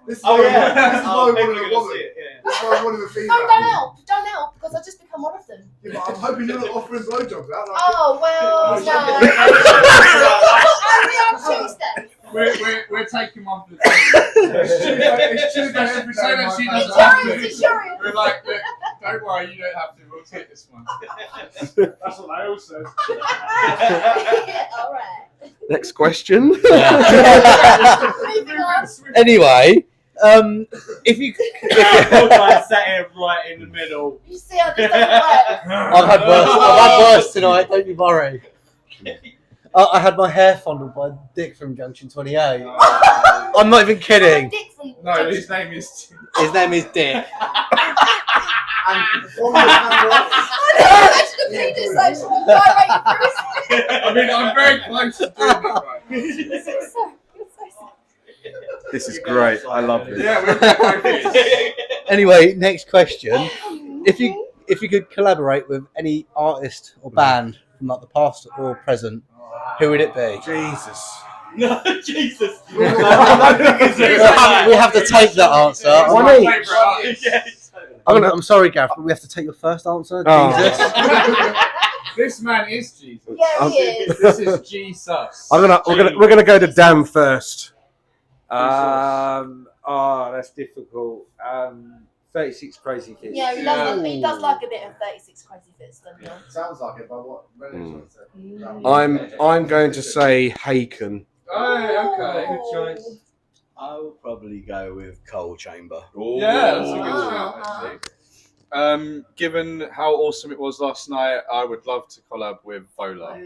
This is Oh, why yeah. this is why we Maybe wanted we're a gonna woman. see it, yeah. This is why we wanted a No, female. don't help, because I've just become one of them. Yeah, but I'm hoping you're not offering blowjobs out. Oh well, no. Only on Tuesday. We're taking one for the team. It's Tuesday every so that she doesn't have to. We're like, "Look, don't worry, you don't have to. We'll take this one." That's what they all said. All right. Next question. Moving on. Anyway, if you, I sat here right in the middle. You see how this doesn't work? I've had worse tonight. Don't you worry. I had my hair fondled by Dick from Junction 28. I'm not even kidding. Dick from No, his name is. His name is Dick. I mean, I'm very close to doing it right. This is great. I love this. Yeah, we're Anyway, next question. If you could collaborate with any artist or band from like the past or present, who would it be? Jesus. No, Jesus. We have to take that answer. I'm sorry, Gareth, but we have to take your first answer. Jesus. This man is Jesus. Yeah, he is. This is Jesus. We're gonna go to Dan first. That's difficult. 36 Crazy Kids. Yeah, he does like a bit of 36 Crazy Fits, doesn't he? Sounds like it, but what? I'm going to say Haken. Oh, okay. Good choice. I will probably go with Coal Chamber. Yeah, that's a good shout, actually. Given how awesome it was last night, I would love to collab with Vola.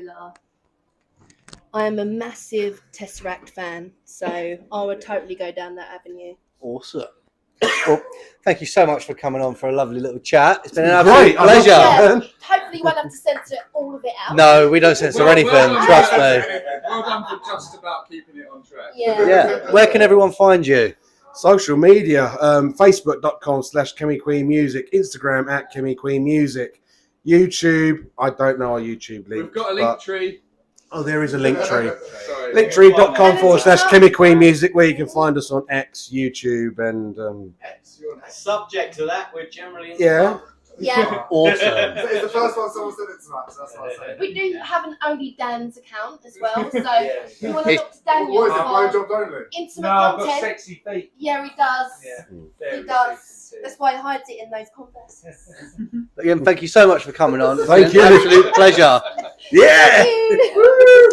I am a massive Tesseract fan, so I would totally go down that avenue. Awesome. Well, thank you so much for coming on for a lovely little chat. It's been an Great, absolute pleasure. Yeah, hopefully you won't have to censor all of it out. No, we don't censor anything. Trust me. Well done for just about keeping it on track. Yeah. Where can everyone find you? Social media, facebook.com/chemiqueenmusic, Instagram @chemiqueenmusic, YouTube, I don't know our YouTube link. We've got a link tree. Oh, there is a link tree. Sorry. Linktree.com/chemiqueenmusic, where you can find us on X, YouTube, and Subject to that, we're generally in yeah. Yeah. Awesome. It's the first one someone said it tonight, so that's what I say. We do have an Only Dan's account as well, so if you want to look to Daniel What is it, for blowjobs only? intimate No, I've got content. sexy feet. Yeah, he does. Yeah. He does. That's why he hides it in those Converses. Again, thank you so much for coming on. It's Thank been an you. absolute pleasure. Yeah. Thank you.